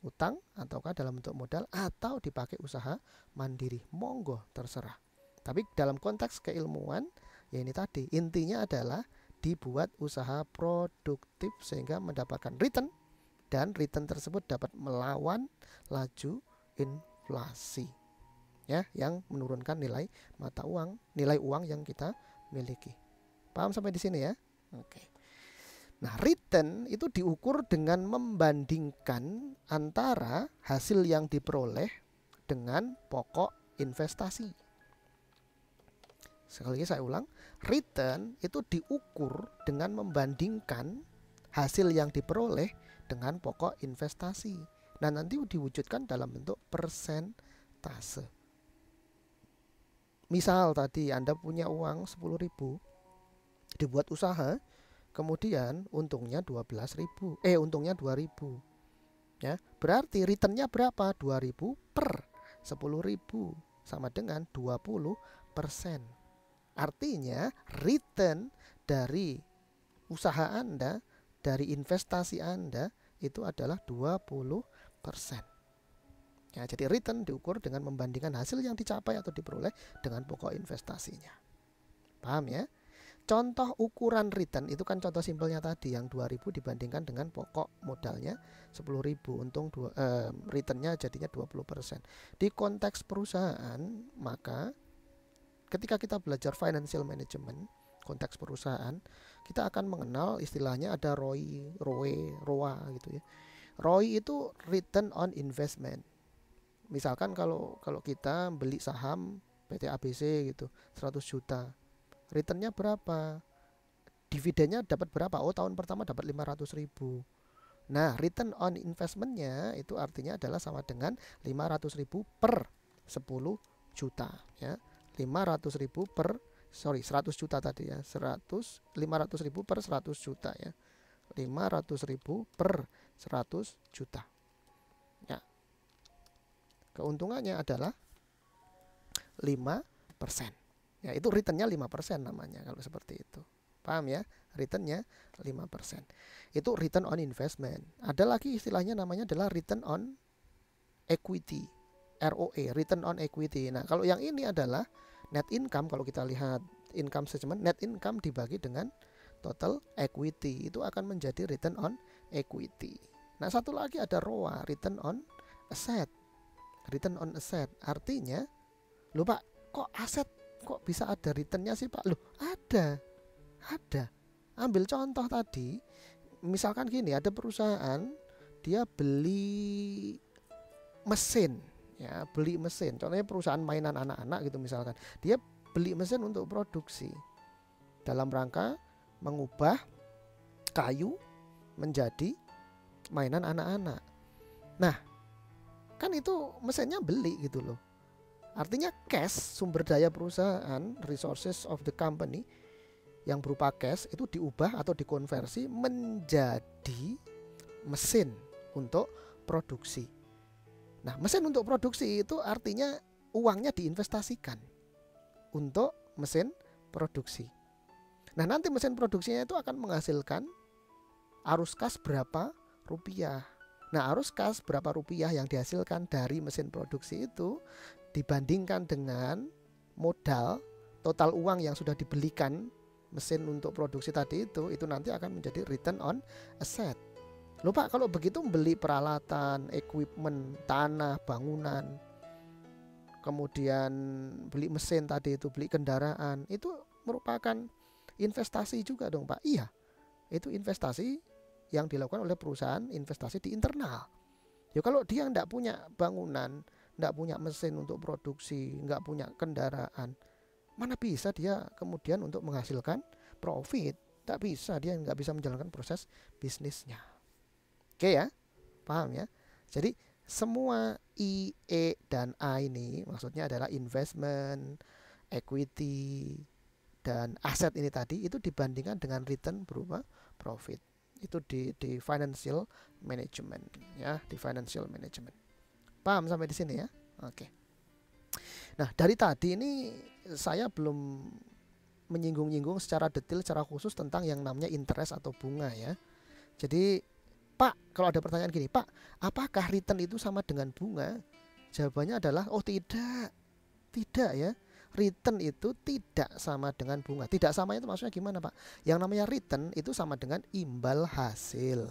utang ataukah dalam bentuk modal atau dipakai usaha mandiri, monggo terserah. Tapi dalam konteks keilmuan Ya ini tadi, intinya adalah dibuat usaha produktif sehingga mendapatkan return, dan return tersebut dapat melawan laju inflasi, ya, yang menurunkan nilai mata uang, nilai uang yang kita miliki. Paham sampai di sini ya? Oke. Nah, return itu diukur dengan membandingkan antara hasil yang diperoleh dengan pokok investasi. Sekali lagi saya ulang, return itu diukur dengan membandingkan hasil yang diperoleh dengan pokok investasi. Nah, nanti diwujudkan dalam bentuk persentase. Misal tadi Anda punya uang 10.000, dibuat usaha, kemudian untungnya 12.000, untungnya 2.000. Ya, berarti returnnya berapa? 2.000 per 10.000 sama dengan 20%. Artinya return dari usaha Anda, dari investasi Anda itu adalah 20%. Ya, jadi return diukur dengan membandingkan hasil yang dicapai atau diperoleh dengan pokok investasinya. Paham ya? Contoh ukuran return itu kan contoh simpelnya tadi yang 2.000 dibandingkan dengan pokok modalnya 10.000, untung returnnya jadinya 20%. Di konteks perusahaan, maka ketika kita belajar financial management, konteks perusahaan, kita akan mengenal istilahnya ada ROI, ROA gitu ya. ROI itu return on investment. Misalkan kalau kita beli saham PT ABC gitu, 100 juta. Returnnya berapa? Dividennya dapat berapa? Oh, tahun pertama dapat 500.000. Nah, return on investmentnya itu artinya adalah sama dengan 500.000 per 10 juta ya. 100 juta tadi ya, 500.000 per 100 juta ya, 500.000 per 100 juta ya. Keuntungannya adalah 5%. Ya, itu returnnya 5% namanya kalau seperti itu. Paham ya? Returnnya 5%. Itu return on investment. Ada lagi istilahnya namanya adalah return on equity. ROE, return on equity. Nah, kalau yang ini adalah net income. Kalau kita lihat income statement, net income dibagi dengan total equity, itu akan menjadi return on equity. Nah, satu lagi ada ROA, return on asset. Return on asset artinya, loh Pak, kok aset kok bisa ada returnnya sih Pak? Loh, ada. Ambil contoh tadi, misalkan gini, ada perusahaan dia beli mesin. Ya, beli mesin. Contohnya perusahaan mainan anak-anak gitu misalkan. Dia beli mesin untuk produksi dalam rangka mengubah kayu menjadi mainan anak-anak. Nah, kan itu mesinnya beli gitu loh. Artinya cash, sumber daya perusahaan, resources of the company yang berupa cash itu diubah atau dikonversi menjadi mesin untuk produksi. Nah, mesin untuk produksi itu artinya uangnya diinvestasikan untuk mesin produksi. Nah, nanti mesin produksinya itu akan menghasilkan arus kas berapa rupiah. Nah, arus kas berapa rupiah yang dihasilkan dari mesin produksi itu dibandingkan dengan modal total uang yang sudah dibelikan mesin untuk produksi tadi itu nanti akan menjadi return on asset. Lupa kalau begitu beli peralatan, equipment, tanah, bangunan, kemudian beli mesin tadi itu, beli kendaraan, itu merupakan investasi juga dong Pak. Iya, itu investasi yang dilakukan oleh perusahaan, investasi di internal. Ya kalau dia nggak punya bangunan, nggak punya mesin untuk produksi, nggak punya kendaraan, mana bisa dia kemudian untuk menghasilkan profit? Tak bisa, dia nggak bisa menjalankan proses bisnisnya. Oke ya, paham ya? Jadi semua I, E, dan A ini maksudnya adalah investment, equity, dan aset ini tadi itu dibandingkan dengan return berupa profit. Itu di financial management ya, di financial management. Paham sampai di sini ya? Oke. Nah, dari tadi ini saya belum menyinggung-nyinggung secara detail, secara khusus tentang yang namanya interest atau bunga ya. Jadi Pak, kalau ada pertanyaan gini, Pak, apakah return itu sama dengan bunga? Jawabannya adalah, oh tidak ya. return itu tidak sama dengan bunga. Tidak sama itu maksudnya gimana, Pak? Yang namanya return itu sama dengan imbal hasil.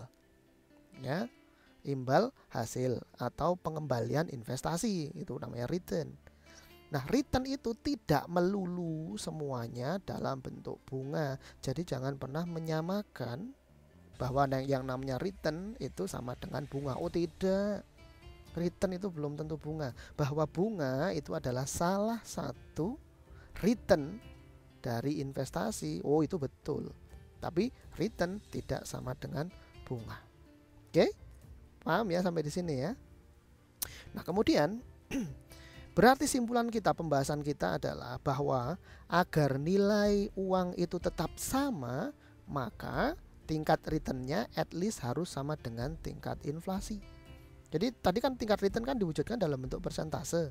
Ya, imbal hasil atau pengembalian investasi, itu namanya return. Nah, return itu tidak melulu semuanya dalam bentuk bunga. Jadi jangan pernah menyamakan bahwa yang namanya return itu sama dengan bunga. Oh tidak, return itu belum tentu bunga. Bahwa bunga itu adalah salah satu return dari investasi, oh itu betul. Tapi return tidak sama dengan bunga. Oke, paham ya sampai di sini ya. Nah kemudian berarti simpulan kita, pembahasan kita adalah bahwa agar nilai uang itu tetap sama, maka tingkat returnnya at least harus sama dengan tingkat inflasi. Jadi tadi kan tingkat return kan diwujudkan dalam bentuk persentase.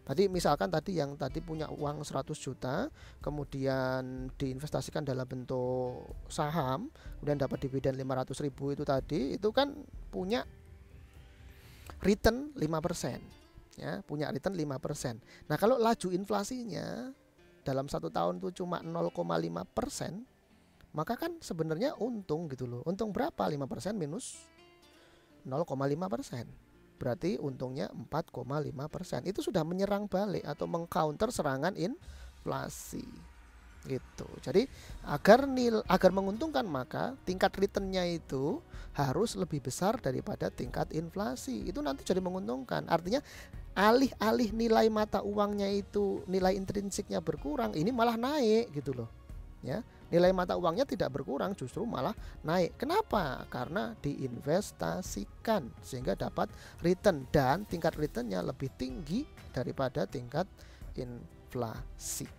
Tadi misalkan tadi yang tadi punya uang 100 juta, kemudian diinvestasikan dalam bentuk saham, kemudian dapat dividen 500.000 itu tadi, itu kan punya return 5%. Ya, punya return 5%. Nah, kalau laju inflasinya dalam 1 tahun itu cuma 0,5%, maka kan sebenarnya untung gitu loh. Untung berapa? 5% minus 0,5%. Berarti untungnya 4,5%. Itu sudah menyerang balik atau mengcounter serangan inflasi. Gitu. Jadi agar menguntungkan maka tingkat returnnya itu harus lebih besar daripada tingkat inflasi. Itu nanti jadi menguntungkan. Artinya alih-alih nilai mata uangnya itu, nilai intrinsiknya berkurang, ini malah naik gitu loh. Ya, nilai mata uangnya tidak berkurang, justru malah naik. Kenapa? Karena diinvestasikan sehingga dapat return, dan tingkat returnnya lebih tinggi daripada tingkat inflasi.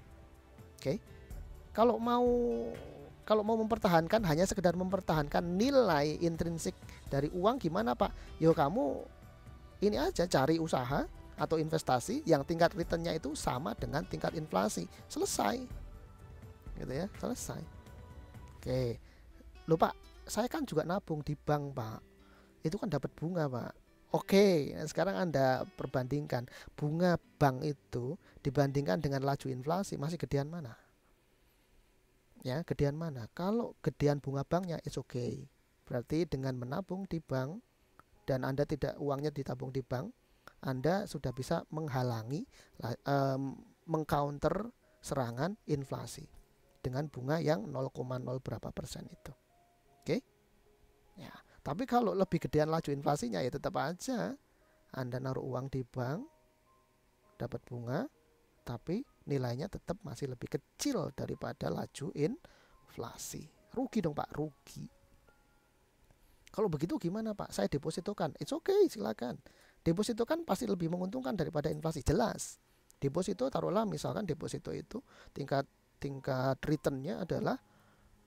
Oke. Kalau mau mempertahankan, hanya sekedar mempertahankan nilai intrinsik dari uang, gimana Pak? Yo kamu ini aja, cari usaha atau investasi yang tingkat returnnya itu sama dengan tingkat inflasi. Selesai. Gitu ya, selesai. Oke. Loh Pak, saya kan juga nabung di bank Pak. Itu kan dapat bunga Pak. Oke, sekarang Anda perbandingkan bunga bank itu dibandingkan dengan laju inflasi, masih gedean mana? Ya, gedean mana? Kalau gedean bunga banknya, it's okay. Berarti dengan menabung di bank dan Anda tidak, uangnya ditabung di bank, Anda sudah bisa menghalangi, mengcounter serangan inflasi dengan bunga yang 0,0 berapa persen itu. Oke? Ya, tapi kalau lebih gedean laju inflasinya, ya tetap aja Anda naruh uang di bank dapat bunga, tapi nilainya tetap masih lebih kecil daripada laju inflasi. Rugi dong Pak, rugi. Kalau begitu gimana Pak? Saya depositokan. It's okay, silakan. Depositokan pasti lebih menguntungkan daripada inflasi, jelas. Deposito, taruhlah misalkan deposito itu tingkat returnnya adalah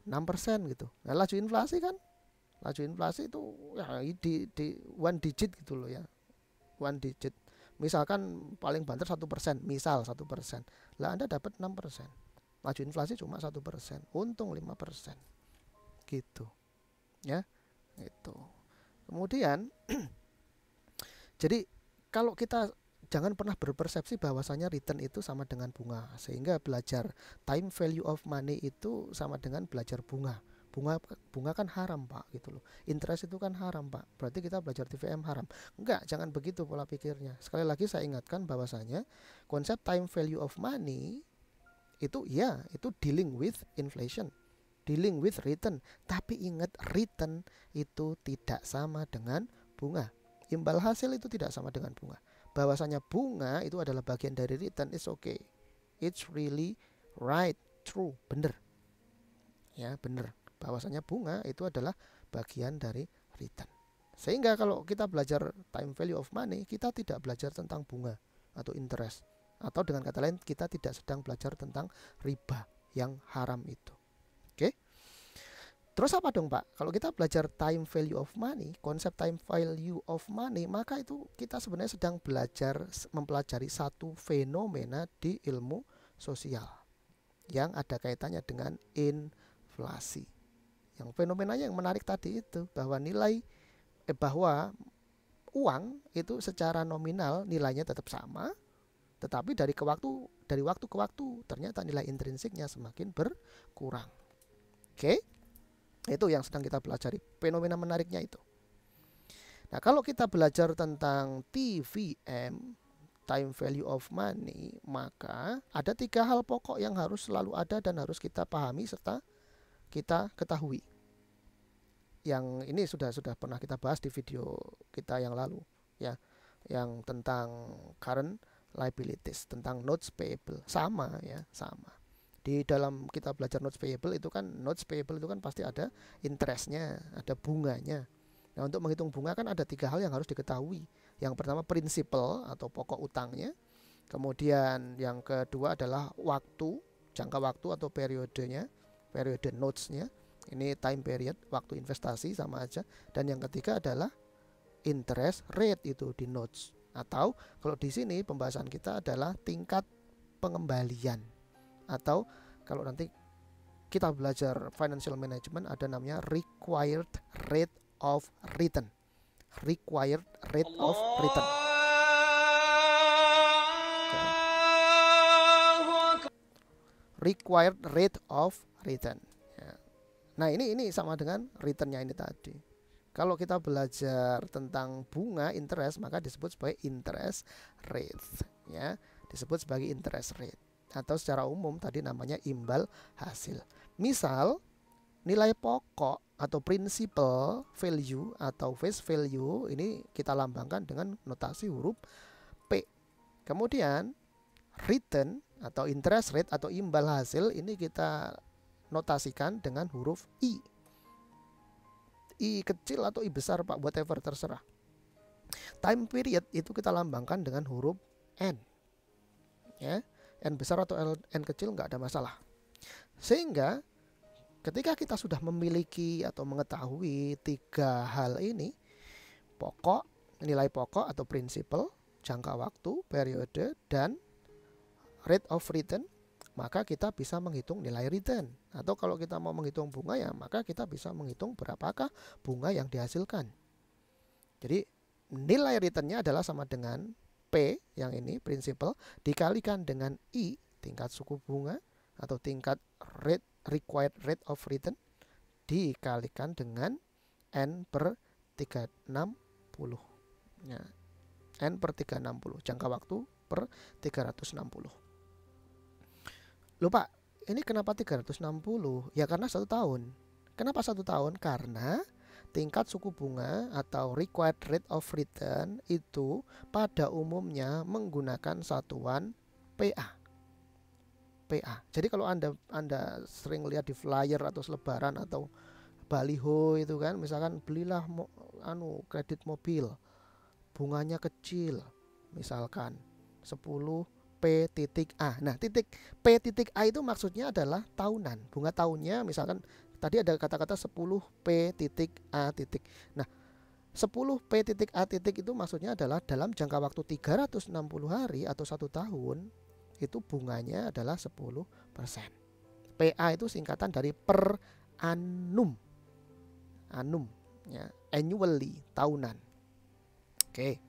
6% gitu. Nah, laju inflasi kan, laju inflasi itu ya di one digit gitu loh ya, one digit. Misalkan paling banter 1%, misal 1%, lah Anda dapat 6%. Laju inflasi cuma 1%, untung 5%, gitu ya. Itu kemudian jadi kalau kita jangan pernah berpersepsi bahwasanya return itu sama dengan bunga, sehingga belajar time value of money itu sama dengan belajar bunga. Bunga kan haram Pak, gitu loh. Interest itu kan haram Pak, berarti kita belajar TVM haram. Enggak, jangan begitu pola pikirnya. Sekali lagi saya ingatkan bahwasanya konsep time value of money itu ya, itu dealing with inflation, dealing with return. Tapi ingat, return itu tidak sama dengan bunga. Imbal hasil itu tidak sama dengan bunga. Bahwasanya bunga itu adalah bagian dari return, is okay, it's really right, true, bener ya, bener. Bahwasanya bunga itu adalah bagian dari return. Sehingga kalau kita belajar time value of money, kita tidak belajar tentang bunga atau interest, atau dengan kata lain kita tidak sedang belajar tentang riba yang haram itu. Oke? Terus apa dong Pak? Kalau kita belajar time value of money, konsep time value of money, maka itu kita sebenarnya sedang mempelajari satu fenomena di ilmu sosial yang ada kaitannya dengan inflasi. Yang fenomenanya yang menarik tadi itu, bahwa bahwa uang itu secara nominal nilainya tetap sama, Tetapi dari waktu ke waktu ternyata nilai intrinsiknya semakin berkurang. Oke, itu yang sedang kita pelajari, fenomena menariknya itu. Nah, kalau kita belajar tentang TVM, time value of money, maka ada 3 hal pokok yang harus selalu ada dan harus kita pahami serta kita ketahui. Yang ini sudah pernah kita bahas di video kita yang lalu, ya, yang tentang current liabilities, tentang notes payable, sama ya, sama. Di dalam kita belajar notes payable itu kan pasti ada interestnya, ada bunganya. Nah, untuk menghitung bunga kan ada 3 hal yang harus diketahui. Yang pertama principal atau pokok utangnya. Kemudian yang kedua adalah waktu, jangka waktu atau periodenya, periode notesnya. Ini time period, waktu investasi sama aja. Dan yang ketiga adalah interest rate itu di notes. Atau kalau di sini pembahasan kita adalah tingkat pengembalian. Atau kalau nanti kita belajar financial management ada namanya required rate of return. Required rate of return. Required rate of return. Nah, ini sama dengan returnnya ini tadi. Kalau kita belajar tentang bunga interest, maka disebut sebagai interest rate, ya, disebut sebagai interest rate. Atau secara umum tadi namanya imbal hasil. Misal nilai pokok atau principal value atau face value ini kita lambangkan dengan notasi huruf P. Kemudian return atau interest rate atau imbal hasil ini kita notasikan dengan huruf I. I kecil atau I besar, Pak, whatever terserah. Time period itu kita lambangkan dengan huruf N. Ya, N besar atau N kecil nggak ada masalah. Sehingga ketika kita sudah memiliki atau mengetahui 3 hal ini, pokok, nilai pokok atau principal, jangka waktu, periode, dan rate of return, maka kita bisa menghitung nilai return. Atau kalau kita mau menghitung bunga ya, maka kita bisa menghitung berapakah bunga yang dihasilkan. Jadi nilai returnnya adalah sama dengan P yang ini principal dikalikan dengan I tingkat suku bunga atau tingkat rate, required rate of return, dikalikan dengan N per 360 ya, N per 360 jangka waktu per 360. Lupa, ini kenapa 360? Ya karena 1 tahun. Kenapa 1 tahun? Karena tingkat suku bunga atau required rate of return itu pada umumnya menggunakan satuan PA. PA. Jadi kalau Anda sering lihat di flyer atau selebaran atau baliho itu kan, misalkan belilah kredit mobil, bunganya kecil, misalkan 10 P.A. Nah, titik P.A itu maksudnya adalah tahunan. Bunga tahunnya misalkan tadi ada kata-kata 10 P.A. Nah, 10 P.A. itu maksudnya adalah dalam jangka waktu 360 hari atau 1 tahun itu bunganya adalah 10%. PA itu singkatan dari per annum. Annum ya, annually, tahunan. Oke.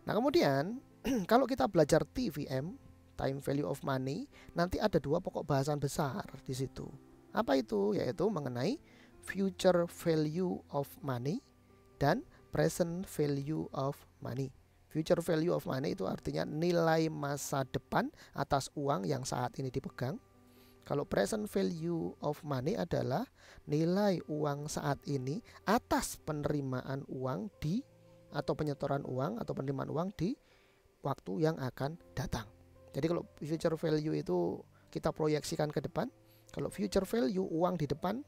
Nah, kemudian kalau kita belajar TVM, time value of money, nanti ada 2 pokok bahasan besar di situ. Apa itu? Yaitu mengenai future value of money dan present value of money. Future value of money itu artinya nilai masa depan atas uang yang saat ini dipegang. Kalau present value of money adalah nilai uang saat ini atas penerimaan uang di atau penyetoran uang atau penerimaan uang di waktu yang akan datang. Jadi kalau future value itu kita proyeksikan ke depan, kalau future value uang di depan,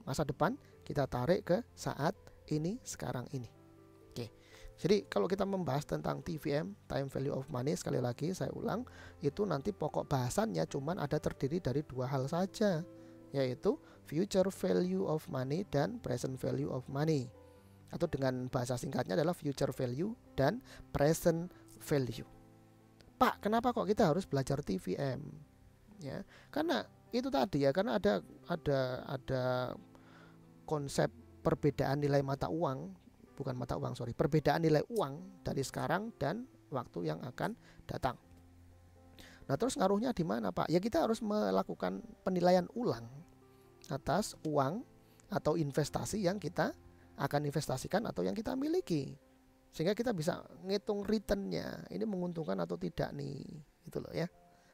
masa depan, kita tarik ke saat ini, sekarang ini. Oke. Jadi kalau kita membahas tentang TVM, time value of money, sekali lagi saya ulang, itu nanti pokok bahasannya cuman ada terdiri dari 2 hal saja, yaitu future value of money dan present value of money. Atau dengan bahasa singkatnya adalah future value dan present value. Pak, kenapa kok kita harus belajar TVM? Ya, karena itu tadi ya, karena ada konsep perbedaan nilai mata uang, bukan mata uang, perbedaan nilai uang dari sekarang dan waktu yang akan datang. Nah, terus ngaruhnya di mana, Pak? Ya kita harus melakukan penilaian ulang atas uang atau investasi yang kita akan investasikan atau yang kita miliki. Sehingga kita bisa ngitung returnnya, ini menguntungkan atau tidak nih, gitu loh ya.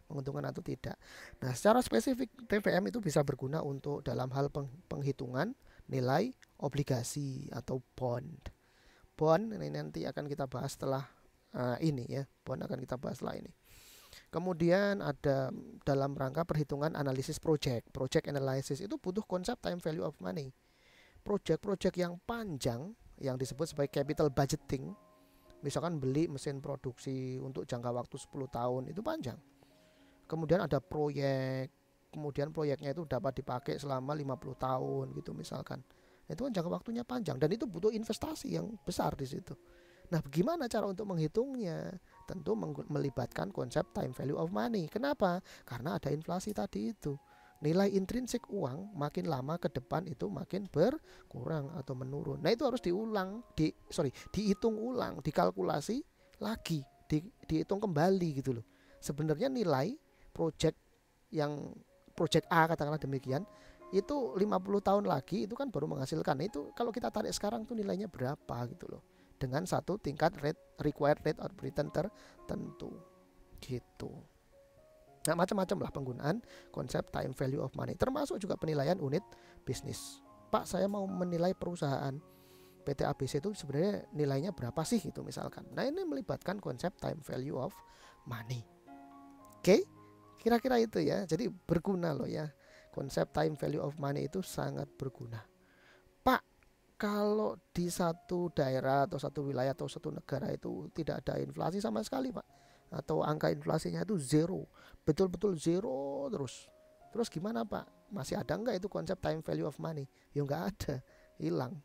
Menguntungkan atau tidak. Nah, secara spesifik TVM itu bisa berguna untuk dalam hal penghitungan nilai obligasi atau bond. Bond ini nanti akan kita bahas setelah ini ya. Bond akan kita bahas setelah ini. Kemudian ada dalam rangka perhitungan analisis project analysis itu butuh konsep time value of money. Project-project yang panjang yang disebut sebagai capital budgeting, misalkan beli mesin produksi untuk jangka waktu 10 tahun, itu panjang. Kemudian ada proyek, kemudian proyeknya itu dapat dipakai selama 50 tahun gitu misalkan. Itu kan jangka waktunya panjang dan itu butuh investasi yang besar di situ. Nah, bagaimana cara untuk menghitungnya? Tentu melibatkan konsep time value of money. Kenapa? Karena ada inflasi tadi itu. Nilai intrinsik uang makin lama ke depan itu makin berkurang atau menurun. Nah, itu harus dihitung ulang, dikalkulasi lagi, dihitung kembali gitu loh. Sebenarnya nilai project A katakanlah demikian, itu 50 tahun lagi itu kan baru menghasilkan. Itu kalau kita tarik sekarang tuh nilainya berapa gitu loh. Dengan satu tingkat required rate of return tertentu gitu. Nah, macam-macam lah penggunaan konsep time value of money, termasuk juga penilaian unit bisnis. Pak, saya mau menilai perusahaan PT ABC itu sebenarnya nilainya berapa sih gitu misalkan. Nah, ini melibatkan konsep time value of money. Oke, kira-kira itu ya. Jadi berguna loh ya. Konsep time value of money itu sangat berguna. Pak, kalau di satu daerah atau satu wilayah atau satu negara itu tidak ada inflasi sama sekali, Pak, atau angka inflasinya itu zero, betul-betul zero terus gimana, Pak? Masih ada nggak itu konsep time value of money? Ya nggak ada, hilang.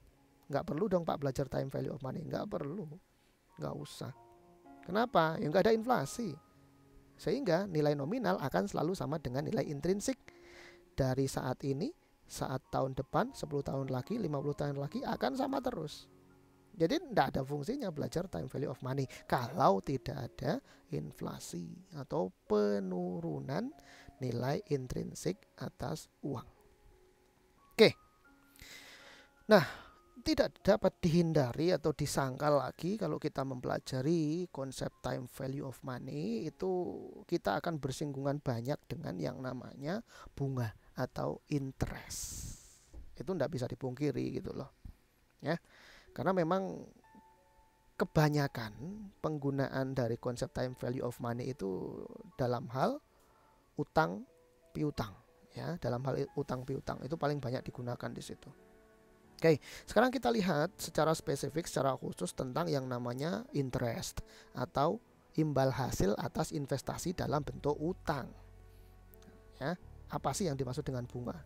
Nggak perlu dong, Pak, belajar time value of money. Nggak perlu, nggak usah. Kenapa? Ya nggak ada inflasi, sehingga nilai nominal akan selalu sama dengan nilai intrinsik. Dari saat ini, saat tahun depan, 10 tahun lagi, 50 tahun lagi akan sama terus. Jadi tidak ada fungsinya belajar time value of money kalau tidak ada inflasi atau penurunan nilai intrinsik atas uang. Oke. Nah, tidak dapat dihindari atau disangkal lagi kalau kita mempelajari konsep time value of money itu kita akan bersinggungan banyak dengan yang namanya bunga atau interest. Itu tidak bisa dipungkiri gitu loh ya, karena memang kebanyakan penggunaan dari konsep time value of money itu dalam hal utang piutang ya, dalam hal utang piutang itu paling banyak digunakan di situ. Oke, sekarang kita lihat secara spesifik, secara khusus tentang yang namanya interest atau imbal hasil atas investasi dalam bentuk utang. Ya, apa sih yang dimaksud dengan bunga?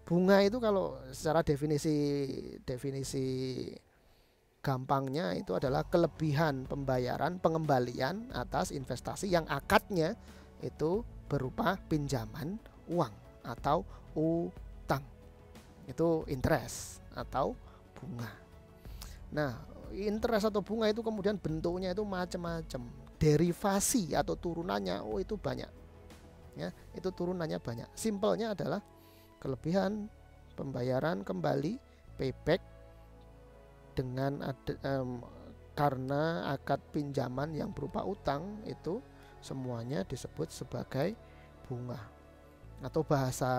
Bunga itu kalau secara definisi gampangnya itu adalah kelebihan pembayaran pengembalian atas investasi yang akadnya itu berupa pinjaman uang atau utang. Itu interest atau bunga. Nah, interest atau bunga itu kemudian bentuknya itu macam-macam. Derivasi atau turunannya itu banyak. Ya, itu turunannya banyak. Simpelnya adalah kelebihan pembayaran kembali payback dengan karena akad pinjaman yang berupa utang itu semuanya disebut sebagai bunga. Atau bahasa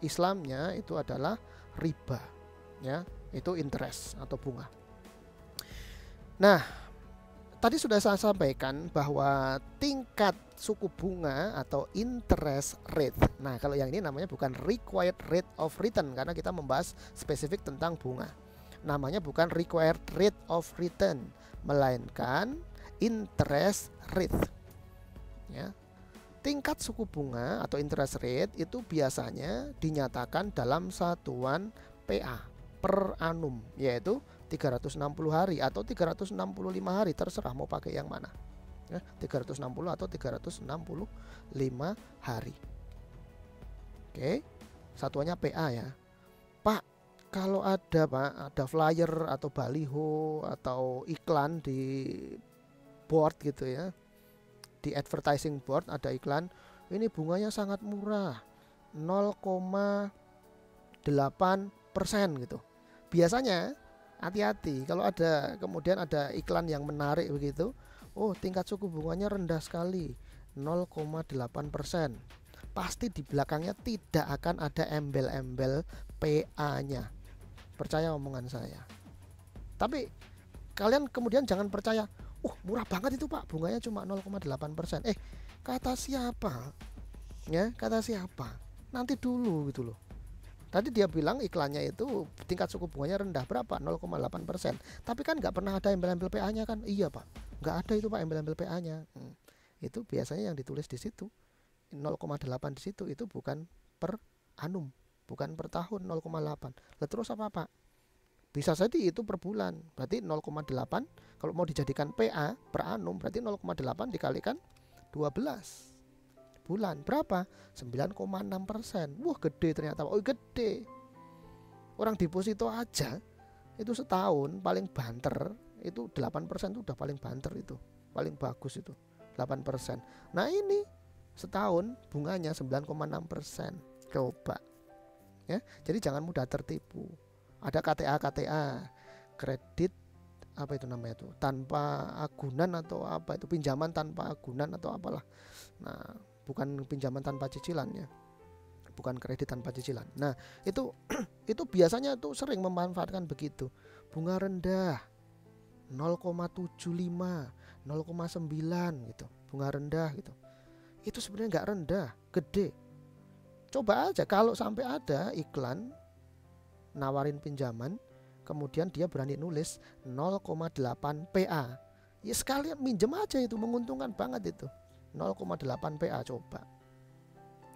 Islamnya itu adalah riba ya, itu interest atau bunga. Nah, tadi sudah saya sampaikan bahwa tingkat suku bunga atau interest rate. Nah, kalau yang ini namanya bukan required rate of return karena kita membahas spesifik tentang bunga. Namanya bukan required rate of return, melainkan interest rate. Ya. Tingkat suku bunga atau interest rate itu biasanya dinyatakan dalam satuan PA per annum, yaitu 360 hari atau 365 hari, terserah mau pakai yang mana ya, 360 atau 365 hari. Oke, satuannya PA ya. Pak, kalau ada flyer atau baliho atau iklan di board gitu ya, di advertising board ada iklan, ini bunganya sangat murah, 0,8% gitu. Biasanya hati-hati kalau ada kemudian ada iklan yang menarik begitu, oh tingkat suku bunganya rendah sekali, 0,8%. Pasti di belakangnya tidak akan ada embel-embel PA-nya. Percaya omongan saya. Tapi kalian kemudian jangan percaya, murah banget itu Pak, bunganya cuma 0,8%. Kata siapa? Ya, kata siapa? Nanti dulu gitu loh. Tadi dia bilang iklannya itu tingkat suku bunganya rendah, berapa? 0,8%. Tapi kan nggak pernah ada embel-embel PA-nya kan? Iya Pak, nggak ada itu Pak embel-embel PA-nya. Itu biasanya yang ditulis di situ 0,8 di situ itu bukan per annum, bukan per tahun 0,8. Lah terus apa Pak? Bisa jadi itu per bulan. Berarti 0,8 kalau mau dijadikan PA per annum berarti 0,8 dikalikan 12 bulan. Berapa? 9,6%. Wah, gede ternyata. Oh, gede. Orang deposito aja itu setahun paling banter itu 8% itu udah paling banter itu. Paling bagus itu 8%. Nah, ini setahun bunganya 9,6%. Coba. Ya, jadi jangan mudah tertipu. Ada KTA, kredit apa itu namanya tuh, tanpa agunan atau apa itu, pinjaman tanpa agunan atau apalah. Nah, bukan pinjaman tanpa cicilan ya, bukan kredit tanpa cicilan. Nah, itu itu biasanya tuh sering memanfaatkan begitu. Bunga rendah 0,75, 0,9 gitu, bunga rendah gitu. Itu sebenarnya nggak rendah, gede. Coba aja kalau sampai ada iklan nawarin pinjaman, kemudian dia berani nulis 0,8 PA. Ya sekalian minjem aja itu, menguntungkan banget itu. 0,8 PA coba.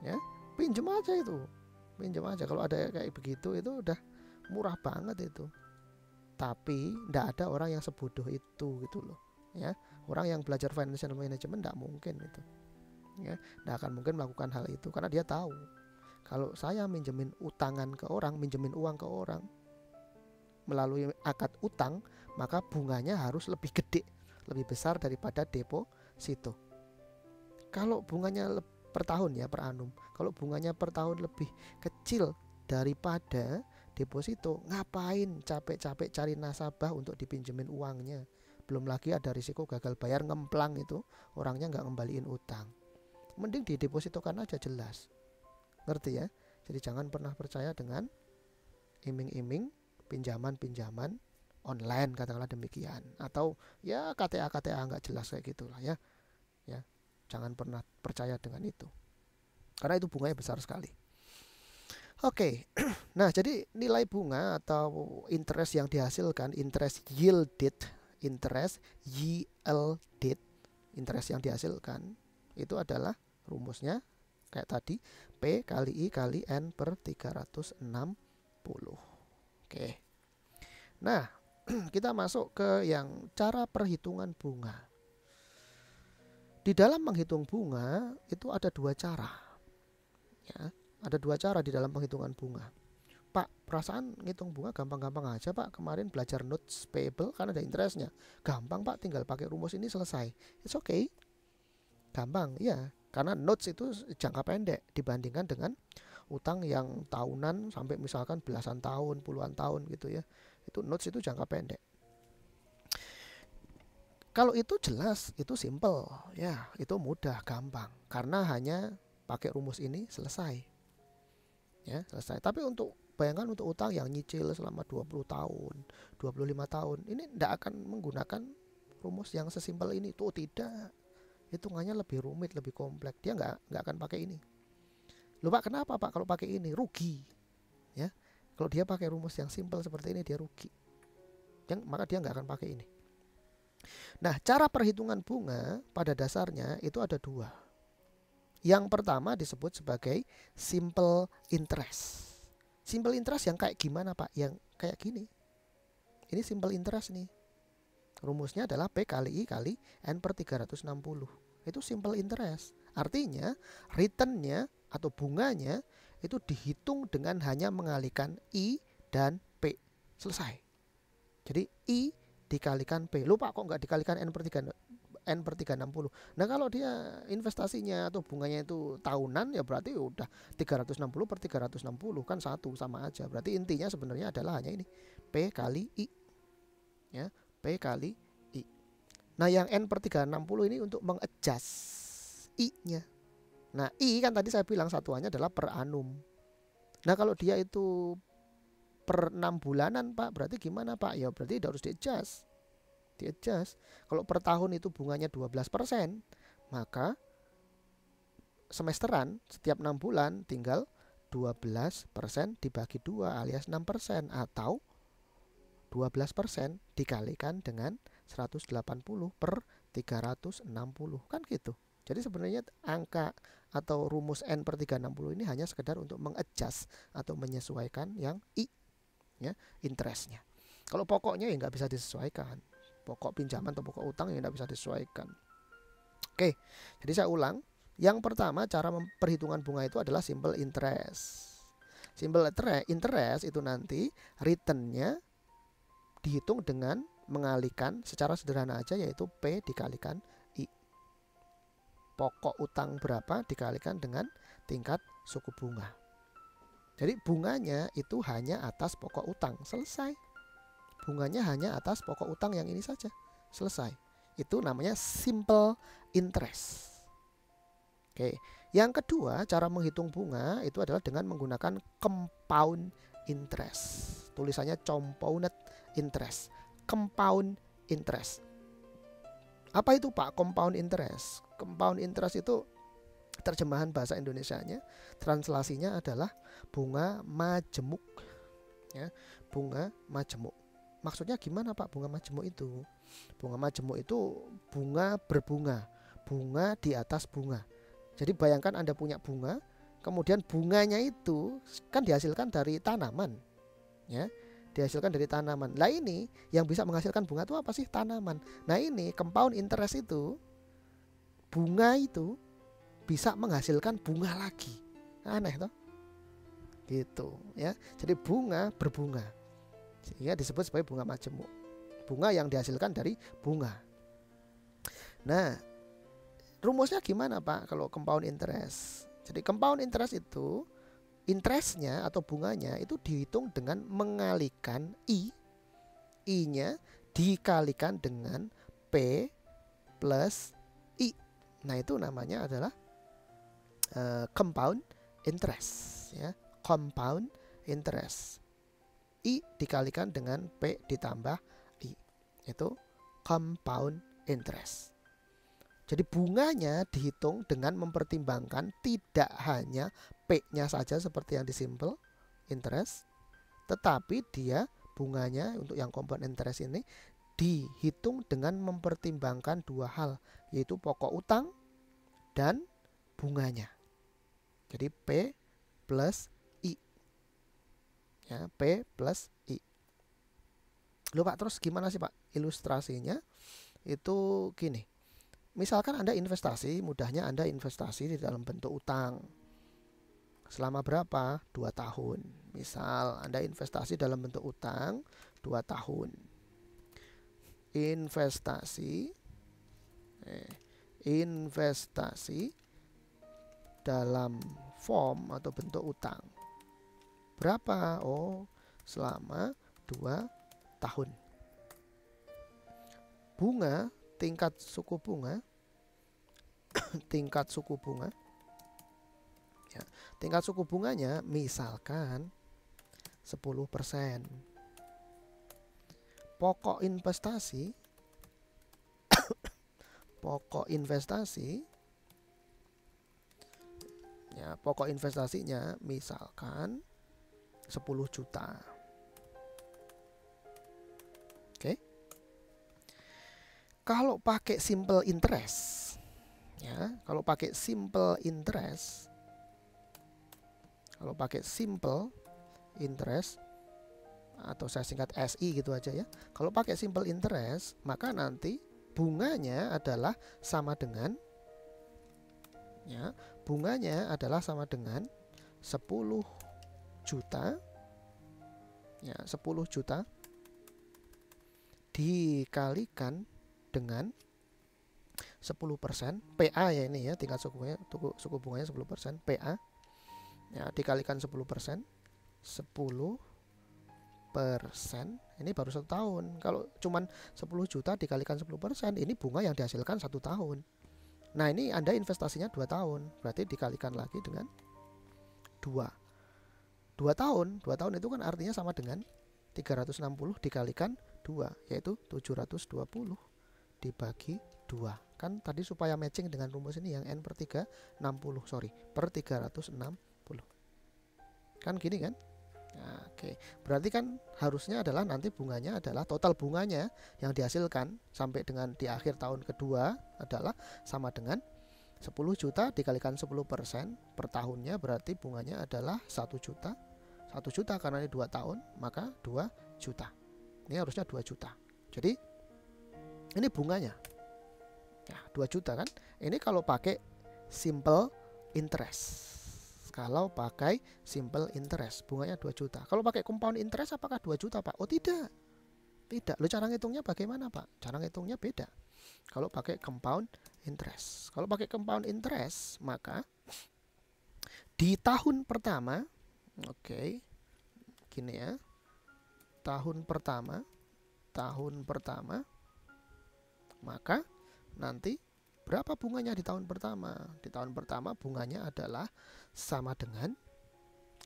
Ya, pinjem aja itu. Pinjem aja kalau ada kayak begitu itu udah murah banget itu. Tapi enggak ada orang yang sebodoh itu gitu loh. Ya, orang yang belajar financial management enggak mungkin itu. Ya, enggak akan mungkin melakukan hal itu karena dia tahu kalau saya minjemin utangan ke orang, minjemin uang ke orang melalui akad utang, maka bunganya harus lebih gede, lebih besar daripada deposito. Kalau bunganya per tahun ya, per annum, kalau bunganya per tahun lebih kecil daripada deposito, ngapain capek-capek cari nasabah untuk dipinjemin uangnya? Belum lagi ada risiko gagal bayar, ngemplang itu orangnya nggak ngembaliin utang. Mending didepositokan aja jelas. Ngerti ya? Jadi jangan pernah percaya dengan iming-iming pinjaman-pinjaman online, katakanlah demikian, atau ya KTA nggak jelas kayak gitulah ya. Ya, jangan pernah percaya dengan itu. Karena itu bunganya besar sekali. Oke. Nah, jadi nilai bunga atau interest yang dihasilkan, interest yielded, interest yang dihasilkan itu adalah rumusnya kayak tadi, P kali I kali N per 360. Oke. Nah, kita masuk ke yang cara perhitungan bunga. Di dalam menghitung bunga itu ada dua cara. Ya, ada dua cara di dalam penghitungan bunga. Pak, perasaan ngitung bunga gampang-gampang aja Pak. Kemarin belajar notes payable kan ada interestnya. Gampang Pak, tinggal pakai rumus ini selesai. It's okay. Gampang, ya. Karena notes itu jangka pendek dibandingkan dengan utang yang tahunan sampai misalkan belasan tahun, puluhan tahun gitu ya. Itu notes itu jangka pendek. Kalau itu jelas, itu simple ya, itu mudah, gampang. Karena hanya pakai rumus ini selesai. Ya, selesai. Tapi untuk bayangkan untuk utang yang nyicil selama 20 tahun, 25 tahun, ini tidak akan menggunakan rumus yang sesimpel ini. Tuh tidak. Hitungannya lebih rumit, lebih kompleks. Dia nggak akan pakai ini. Loh Pak, kenapa Pak kalau pakai ini? Rugi. Ya. Kalau dia pakai rumus yang simpel seperti ini dia rugi. Maka dia nggak akan pakai ini. Nah, cara perhitungan bunga pada dasarnya itu ada dua. Yang pertama disebut sebagai simple interest. Simple interest yang kayak gimana Pak? Yang kayak gini. Ini simple interest nih. Rumusnya adalah P kali I kali N per 360. Itu simple interest. Artinya returnnya atau bunganya itu dihitung dengan hanya mengalihkan I dan P. Selesai. Jadi I dikalikan P. Lupa kok nggak dikalikan N per 3? N per 360. Nah kalau dia investasinya atau bunganya itu tahunan, ya berarti udah 360 per 360 kan satu, sama aja. Berarti intinya sebenarnya adalah hanya ini, P kali I, ya, P kali I. Nah yang N per 360 ini untuk mengadjust I-nya. Nah I kan tadi saya bilang satuannya adalah per annum. Nah kalau dia itu per 6 bulanan Pak, berarti gimana Pak? Ya berarti harus di-adjust. Kalau per tahun itu bunganya 12%, maka semesteran setiap 6 bulan tinggal 12% dibagi 2 alias 6%, atau 12% dikalikan dengan 180 per 360, kan gitu. Jadi sebenarnya angka atau rumus N per 360 ini hanya sekedar untuk mengadjust atau menyesuaikan yang I, ya, interestnya. Kalau pokoknya ya nggak bisa disesuaikan, pokok pinjaman atau pokok utang yang nggak bisa disesuaikan. Oke, jadi saya ulang. Yang pertama, cara perhitungan bunga itu adalah simple interest. Simple interest itu nanti returnnya dihitung dengan mengalihkan secara sederhana aja, yaitu P dikalikan I. Pokok utang berapa dikalikan dengan tingkat suku bunga. Jadi bunganya itu hanya atas pokok utang, selesai. Bunganya hanya atas pokok utang yang ini saja, selesai. Itu namanya simple interest. Oke, yang kedua cara menghitung bunga itu adalah dengan menggunakan compound interest. Tulisannya compounded interest, compound interest. Apa itu Pak compound interest? Compound interest itu terjemahan bahasa Indonesianya, translasinya adalah bunga majemuk, ya, bunga majemuk. Maksudnya gimana Pak bunga majemuk itu? Bunga majemuk itu bunga berbunga, bunga di atas bunga. Jadi bayangkan Anda punya bunga, kemudian bunganya itu kan dihasilkan dari tanaman, ya, dihasilkan dari tanaman. Lah ini yang bisa menghasilkan bunga itu apa sih? Tanaman. Nah ini compound interest itu, bunga itu bisa menghasilkan bunga lagi. Aneh toh? Gitu ya. Jadi bunga berbunga, sehingga disebut sebagai bunga majemuk. Bunga yang dihasilkan dari bunga. Nah, rumusnya gimana Pak kalau compound interest? Jadi compound interest itu interestnya atau bunganya itu dihitung dengan mengalihkan I-nya dikalikan dengan P plus I. Nah itu namanya adalah compound interest, ya, compound interest. I dikalikan dengan P ditambah I, itu compound interest. Jadi bunganya dihitung dengan mempertimbangkan tidak hanya P-nya saja seperti yang di simple interest, tetapi dia bunganya untuk yang compound interest ini dihitung dengan mempertimbangkan dua hal, yaitu pokok utang dan bunganya. Jadi P plus I, ya, P plus I. Loh Pak, terus gimana sih Pak ilustrasinya? Itu gini. Misalkan Anda investasi, mudahnya Anda investasi di dalam bentuk utang. Selama berapa? 2 tahun. Misal Anda investasi dalam bentuk utang 2 tahun. Investasi dalam form atau bentuk utang. Berapa? Oh, selama 2 tahun. Bunga, tingkat suku bunga ya, tingkat suku bunganya misalkan 10%. Pokok investasinya misalkan 10 juta. Oke. Kalau pakai simple interest, ya, kalau pakai simple interest atau saya singkat SI gitu aja ya. Kalau pakai simple interest, maka nanti bunganya adalah sama dengan, ya, bunganya adalah sama dengan 10 juta, ya, 10 juta dikalikan dengan 10%, PA ya ini ya, tingkat suku bunganya 10%, PA ya, dikalikan 10%, 10%, ini baru 1 tahun. Kalau cuman 10 juta dikalikan 10%, ini bunga yang dihasilkan 1 tahun. Nah ini Anda investasinya 2 tahun, berarti dikalikan lagi dengan 2 tahun. 2 tahun itu kan artinya sama dengan 360 dikalikan 2, yaitu 720 dibagi 2. Kan tadi supaya matching dengan rumus ini yang N per 360, sorry, per 360. Kan gini kan? Nah, oke. Berarti kan harusnya adalah nanti bunganya adalah total bunganya yang dihasilkan sampai dengan di akhir tahun kedua adalah sama dengan 10 juta dikalikan 10% per tahunnya, berarti bunganya adalah 1 juta. 1 juta karena ini 2 tahun, maka 2 juta. Ini harusnya 2 juta. Jadi ini bunganya. Ya, 2 juta kan? Ini kalau pakai simple interest. Kalau pakai simple interest, bunganya 2 juta. Kalau pakai compound interest apakah 2 juta, Pak? Oh, tidak. Tidak. Lo cara ngitungnya bagaimana, Pak? Cara ngitungnya beda. Kalau pakai compound interest. Kalau pakai compound interest, maka di tahun pertama, oke, gini ya. Tahun pertama, maka nanti berapa bunganya di tahun pertama? Di tahun pertama bunganya adalah sama dengan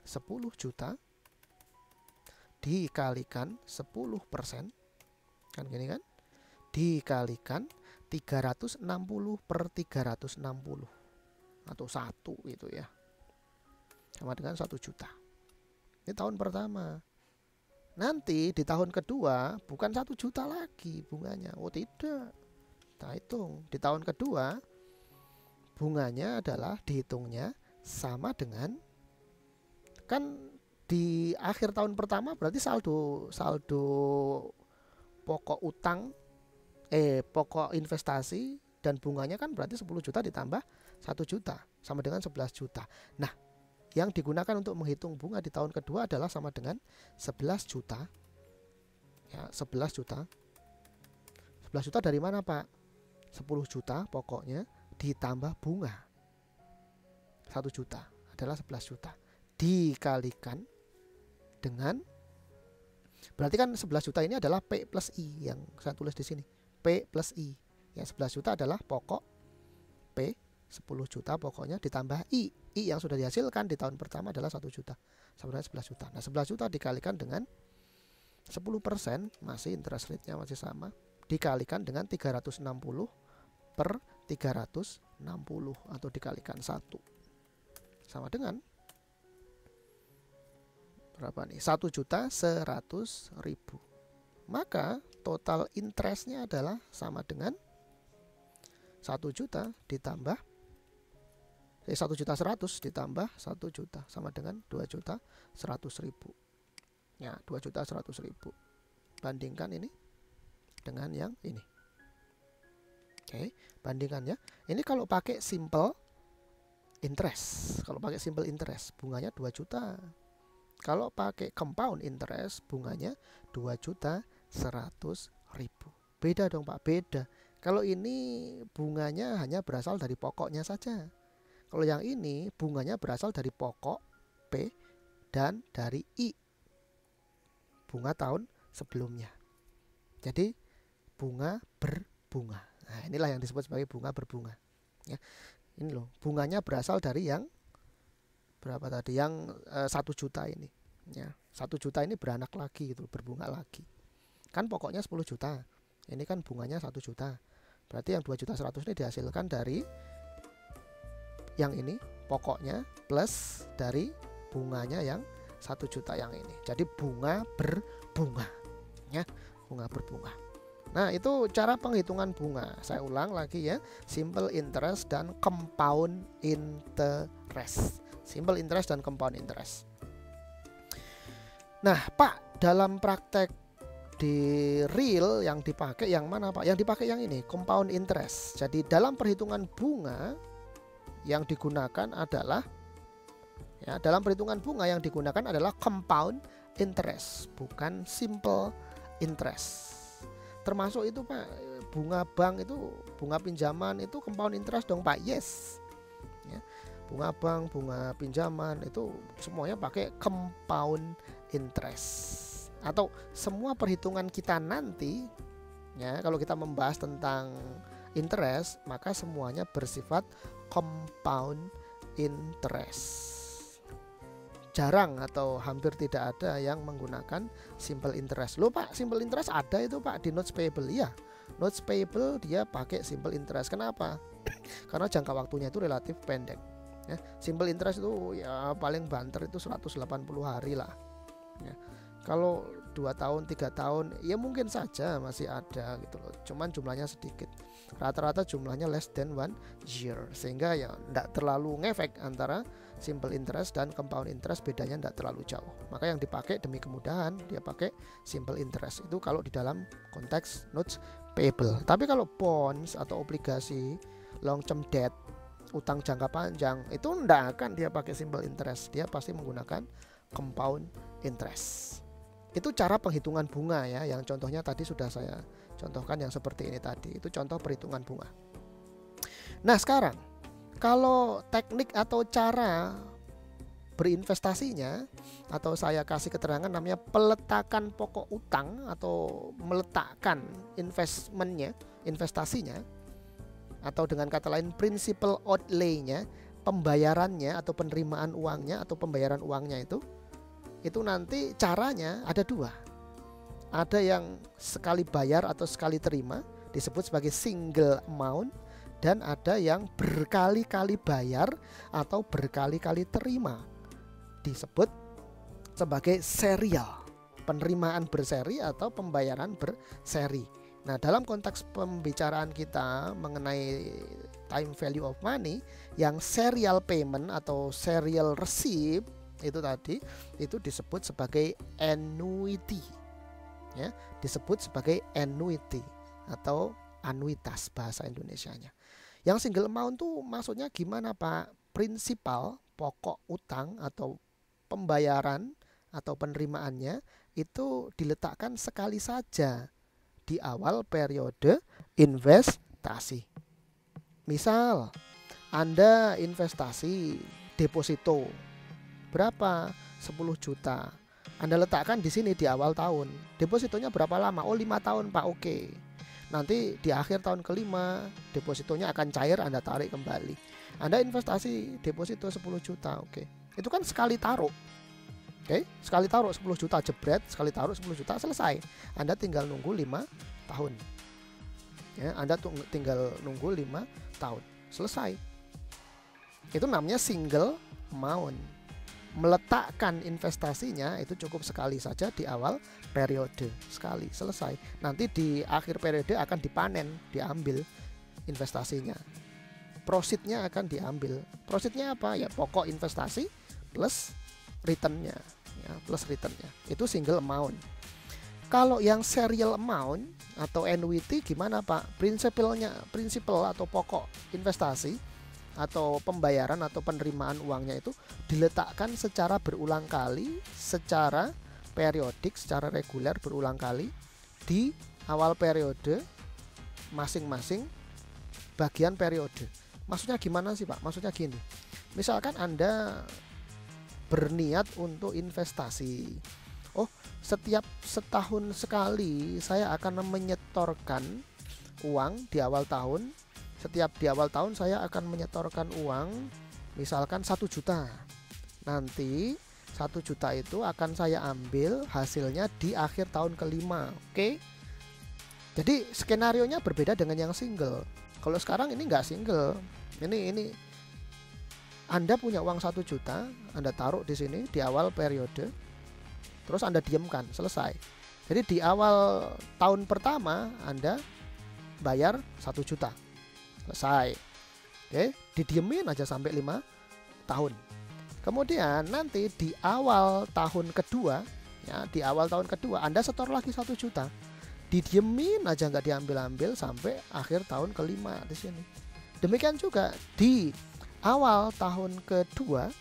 10 juta dikalikan 10%, kan gini kan? Dikalikan 360 per 360 atau 1 gitu ya. Sama dengan 1 juta. Ini tahun pertama. Nanti di tahun kedua bukan 1 juta lagi bunganya. Oh tidak. Kita hitung di tahun kedua bunganya adalah dihitungnya sama dengan, kan di akhir tahun pertama berarti saldo pokok utang pokok investasi dan bunganya kan berarti 10 juta ditambah 1 juta sama dengan 11 juta. Nah, yang digunakan untuk menghitung bunga di tahun kedua adalah sama dengan 11 juta. Ya, 11 juta. 11 juta dari mana, Pak? 10 juta pokoknya ditambah bunga 1 juta adalah 11 juta dikalikan dengan, berarti kan 11 juta ini adalah P plus I yang saya tulis di sini, P plus I ya. 11 juta adalah pokok P, 10 juta pokoknya ditambah I yang sudah dihasilkan di tahun pertama adalah 1 juta sama dengan 11 juta. Nah 11 juta dikalikan dengan 10%, masih interest rate-nya masih sama, dikalikan dengan 360 per 360 atau dikalikan 1 sama dengan berapa nih? 1.100.000. Maka total interestnya adalah sama dengan 1 juta ditambah 1.100.000 ditambah 1 juta sama dengan 2.100.000. Ya, 2.100.000. Bandingkan ini dengan yang ini. Oke, bandingkan ya. Ini kalau pakai simple interest. Kalau pakai simple interest bunganya 2 juta. Kalau pakai compound interest bunganya 2.100.000. Beda dong, Pak, beda. Kalau ini bunganya hanya berasal dari pokoknya saja. Kalau yang ini bunganya berasal dari pokok P dan dari I, bunga tahun sebelumnya. Jadi bunga berbunga. Nah, inilah yang disebut sebagai bunga berbunga. Ya, ini loh, bunganya berasal dari yang berapa tadi? Yang 1 juta ini. Ya, 1 juta ini beranak lagi gitu, berbunga lagi. Kan pokoknya 10 juta. Ini kan bunganya 1 juta. Berarti yang 2.100.000 ini dihasilkan dari yang ini pokoknya plus dari bunganya yang 1 juta yang ini. Jadi bunga berbunga. Ya, bunga berbunga. Nah, itu cara penghitungan bunga. Saya ulang lagi ya, simple interest dan compound interest. Simple interest dan compound interest. Nah, Pak, dalam praktek di real yang dipakai yang mana, Pak? Yang dipakai yang ini, compound interest. Jadi dalam perhitungan bunga yang digunakan adalah compound interest, bukan simple interest. termasuk itu Pak, bunga bank itu, bunga pinjaman itu compound interest dong Pak. Yes ya, bunga bank, bunga pinjaman itu semuanya pakai compound interest. Atau semua perhitungan kita nanti ya, kalau kita membahas tentang interest, maka semuanya bersifat compound interest. Jarang atau hampir tidak ada yang menggunakan simple interest. Loh Pak, simple interest ada itu Pak di notes payable. Ya, notes payable dia pakai simple interest. Kenapa? Karena jangka waktunya itu relatif pendek ya. Simple interest itu ya paling banter itu 180 hari lah ya. Kalau 2 tahun 3 tahun ya mungkin saja masih ada gitu loh, cuman jumlahnya sedikit. Rata-rata jumlahnya less than 1 year, sehingga ya tidak terlalu ngefek antara simple interest dan compound interest, bedanya tidak terlalu jauh. Maka yang dipakai demi kemudahan dia pakai simple interest itu kalau di dalam konteks notes payable. Tapi kalau bonds atau obligasi long term debt, utang jangka panjang, itu tidak akan dia pakai simple interest, dia pasti menggunakan compound interest. Itu cara penghitungan bunga ya, yang contohnya tadi sudah saya contohkan yang seperti ini tadi, itu contoh perhitungan bunga. Nah sekarang kalau teknik atau cara berinvestasinya, atau saya kasih keterangan namanya peletakan pokok utang atau meletakkan investmentnya, investasinya, atau dengan kata lain principal outlay-nya, pembayarannya atau penerimaan uangnya atau pembayaran uangnya itu nanti caranya ada dua. Ada yang sekali bayar atau sekali terima disebut sebagai single amount, dan ada yang berkali-kali bayar atau berkali-kali terima disebut sebagai serial, penerimaan berseri atau pembayaran berseri. Nah dalam konteks pembicaraan kita mengenai time value of money, yang serial payment atau serial receipt itu tadi itu disebut sebagai annuity ya, disebut sebagai annuity atau anuitas bahasa Indonesianya. Yang single amount tuh maksudnya gimana Pak? Prinsipal pokok utang atau pembayaran atau penerimaannya itu diletakkan sekali saja di awal periode investasi. Misal Anda investasi deposito berapa? 10 juta. Anda letakkan di sini di awal tahun. Depositonya berapa lama? Oh 5 tahun Pak, oke. Nanti di akhir tahun kelima depositonya akan cair, Anda tarik kembali. Anda investasi deposito 10 juta, oke. Itu kan sekali taruh. Oke, sekali taruh 10 juta jebret, sekali taruh 10 juta selesai. Anda tinggal nunggu 5 tahun. Ya, Anda tinggal nunggu 5 tahun. Selesai. Itu namanya single amount. Meletakkan investasinya itu cukup sekali saja di awal periode, sekali selesai. Nanti di akhir periode akan dipanen, diambil investasinya. Profitnya akan diambil. Profitnya apa? Ya pokok investasi plus returnnya, ya, plus returnnya. Itu single amount. Kalau yang serial amount atau annuity gimana Pak? Prinsipal atau pokok investasi atau pembayaran atau penerimaan uangnya itu diletakkan secara berulang kali, secara periodik, secara reguler berulang kali di awal periode masing-masing bagian periode. Maksudnya gimana sih Pak? Maksudnya gini, misalkan Anda berniat untuk investasi, oh setiap setahun sekali saya akan menyetorkan uang di awal tahun. Setiap di awal tahun saya akan menyetorkan uang misalkan 1 juta. Nanti 1 juta itu akan saya ambil hasilnya di akhir tahun kelima. Oke. Jadi skenarionya berbeda dengan yang single. Kalau sekarang ini nggak single. Ini Anda punya uang 1 juta, Anda taruh di sini di awal periode. Terus Anda diamkan, selesai. Jadi di awal tahun pertama Anda bayar 1 juta. Selesai. Oke, didiemin aja sampai 5 tahun. Kemudian nanti di awal tahun kedua, ya, di awal tahun kedua Anda setor lagi 1 juta. Didiemin aja nggak diambil-ambil sampai akhir tahun kelima di sini. Demikian juga di awal tahun kedua,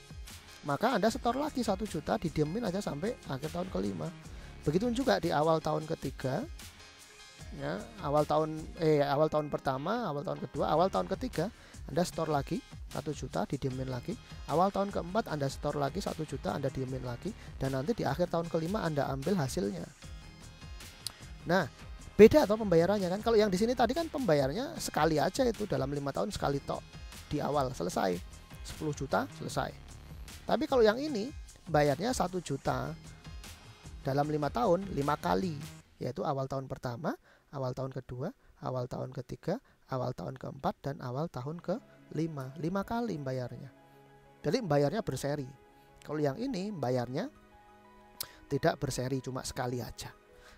maka Anda setor lagi 1 juta, didiemin aja sampai akhir tahun kelima. Begitu juga di awal tahun ketiga, ya, awal tahun pertama, awal tahun kedua, awal tahun ketiga Anda store lagi 1 juta, didiemin lagi. Awal tahun keempat Anda store lagi 1 juta, Anda diemin lagi, dan nanti di akhir tahun kelima Anda ambil hasilnya. Nah, beda atau pembayarannya kan? Kalau yang di sini tadi kan pembayarnya sekali aja, itu dalam 5 tahun sekali tok, di awal selesai 10 juta selesai. Tapi kalau yang ini bayarnya 1 juta dalam 5 tahun 5 kali, yaitu awal tahun pertama, awal tahun kedua, awal tahun ketiga, awal tahun keempat, dan awal tahun kelima. 5 kali bayarnya. Jadi bayarnya berseri. Kalau yang ini bayarnya tidak berseri, cuma sekali aja.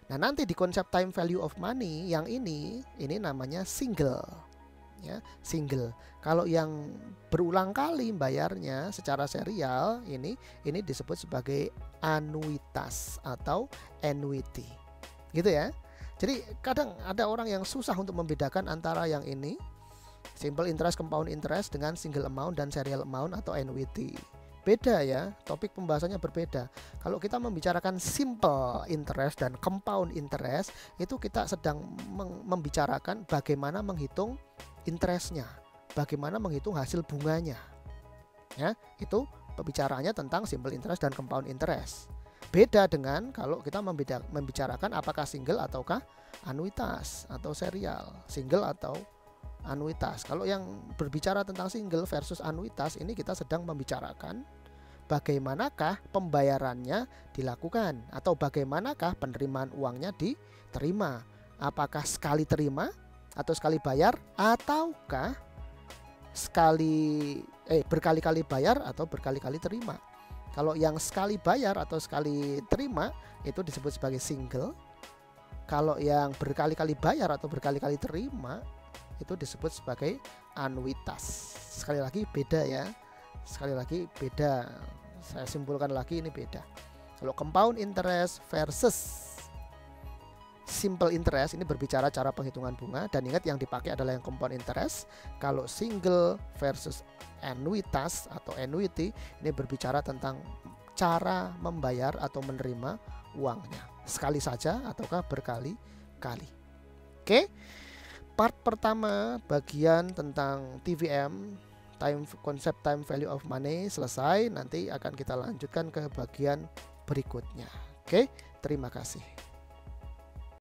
Nah, nanti di konsep time value of money yang ini namanya single. Ya, single. Kalau yang berulang kali bayarnya secara serial ini disebut sebagai anuitas atau annuity. Gitu ya. Jadi kadang ada orang yang susah untuk membedakan antara yang ini simple interest, compound interest dengan single amount dan serial amount atau annuity. Beda ya, topik pembahasannya berbeda. Kalau kita membicarakan simple interest dan compound interest, itu kita sedang membicarakan bagaimana menghitung interestnya, bagaimana menghitung hasil bunganya. Ya, itu pembicaraannya tentang simple interest dan compound interest. Beda dengan kalau kita membicarakan apakah single ataukah anuitas atau serial, single atau anuitas. Kalau yang berbicara tentang single versus anuitas, ini kita sedang membicarakan bagaimanakah pembayarannya dilakukan atau bagaimanakah penerimaan uangnya diterima. Apakah sekali terima atau sekali bayar, ataukah berkali-kali bayar atau berkali-kali terima. Kalau yang sekali bayar atau sekali terima itu disebut sebagai single. Kalau yang berkali-kali bayar atau berkali-kali terima itu disebut sebagai anuitas. Sekali lagi beda ya. Sekali lagi beda. Saya simpulkan lagi, ini beda. Kalau compound interest versus simple interest ini berbicara cara penghitungan bunga, dan ingat yang dipakai adalah yang compound interest. Kalau single versus annuitas atau annuity ini berbicara tentang cara membayar atau menerima uangnya, sekali saja ataukah berkali-kali. Oke. Part pertama bagian tentang TVM, konsep time value of money selesai. Nanti akan kita lanjutkan ke bagian berikutnya. Oke, terima kasih.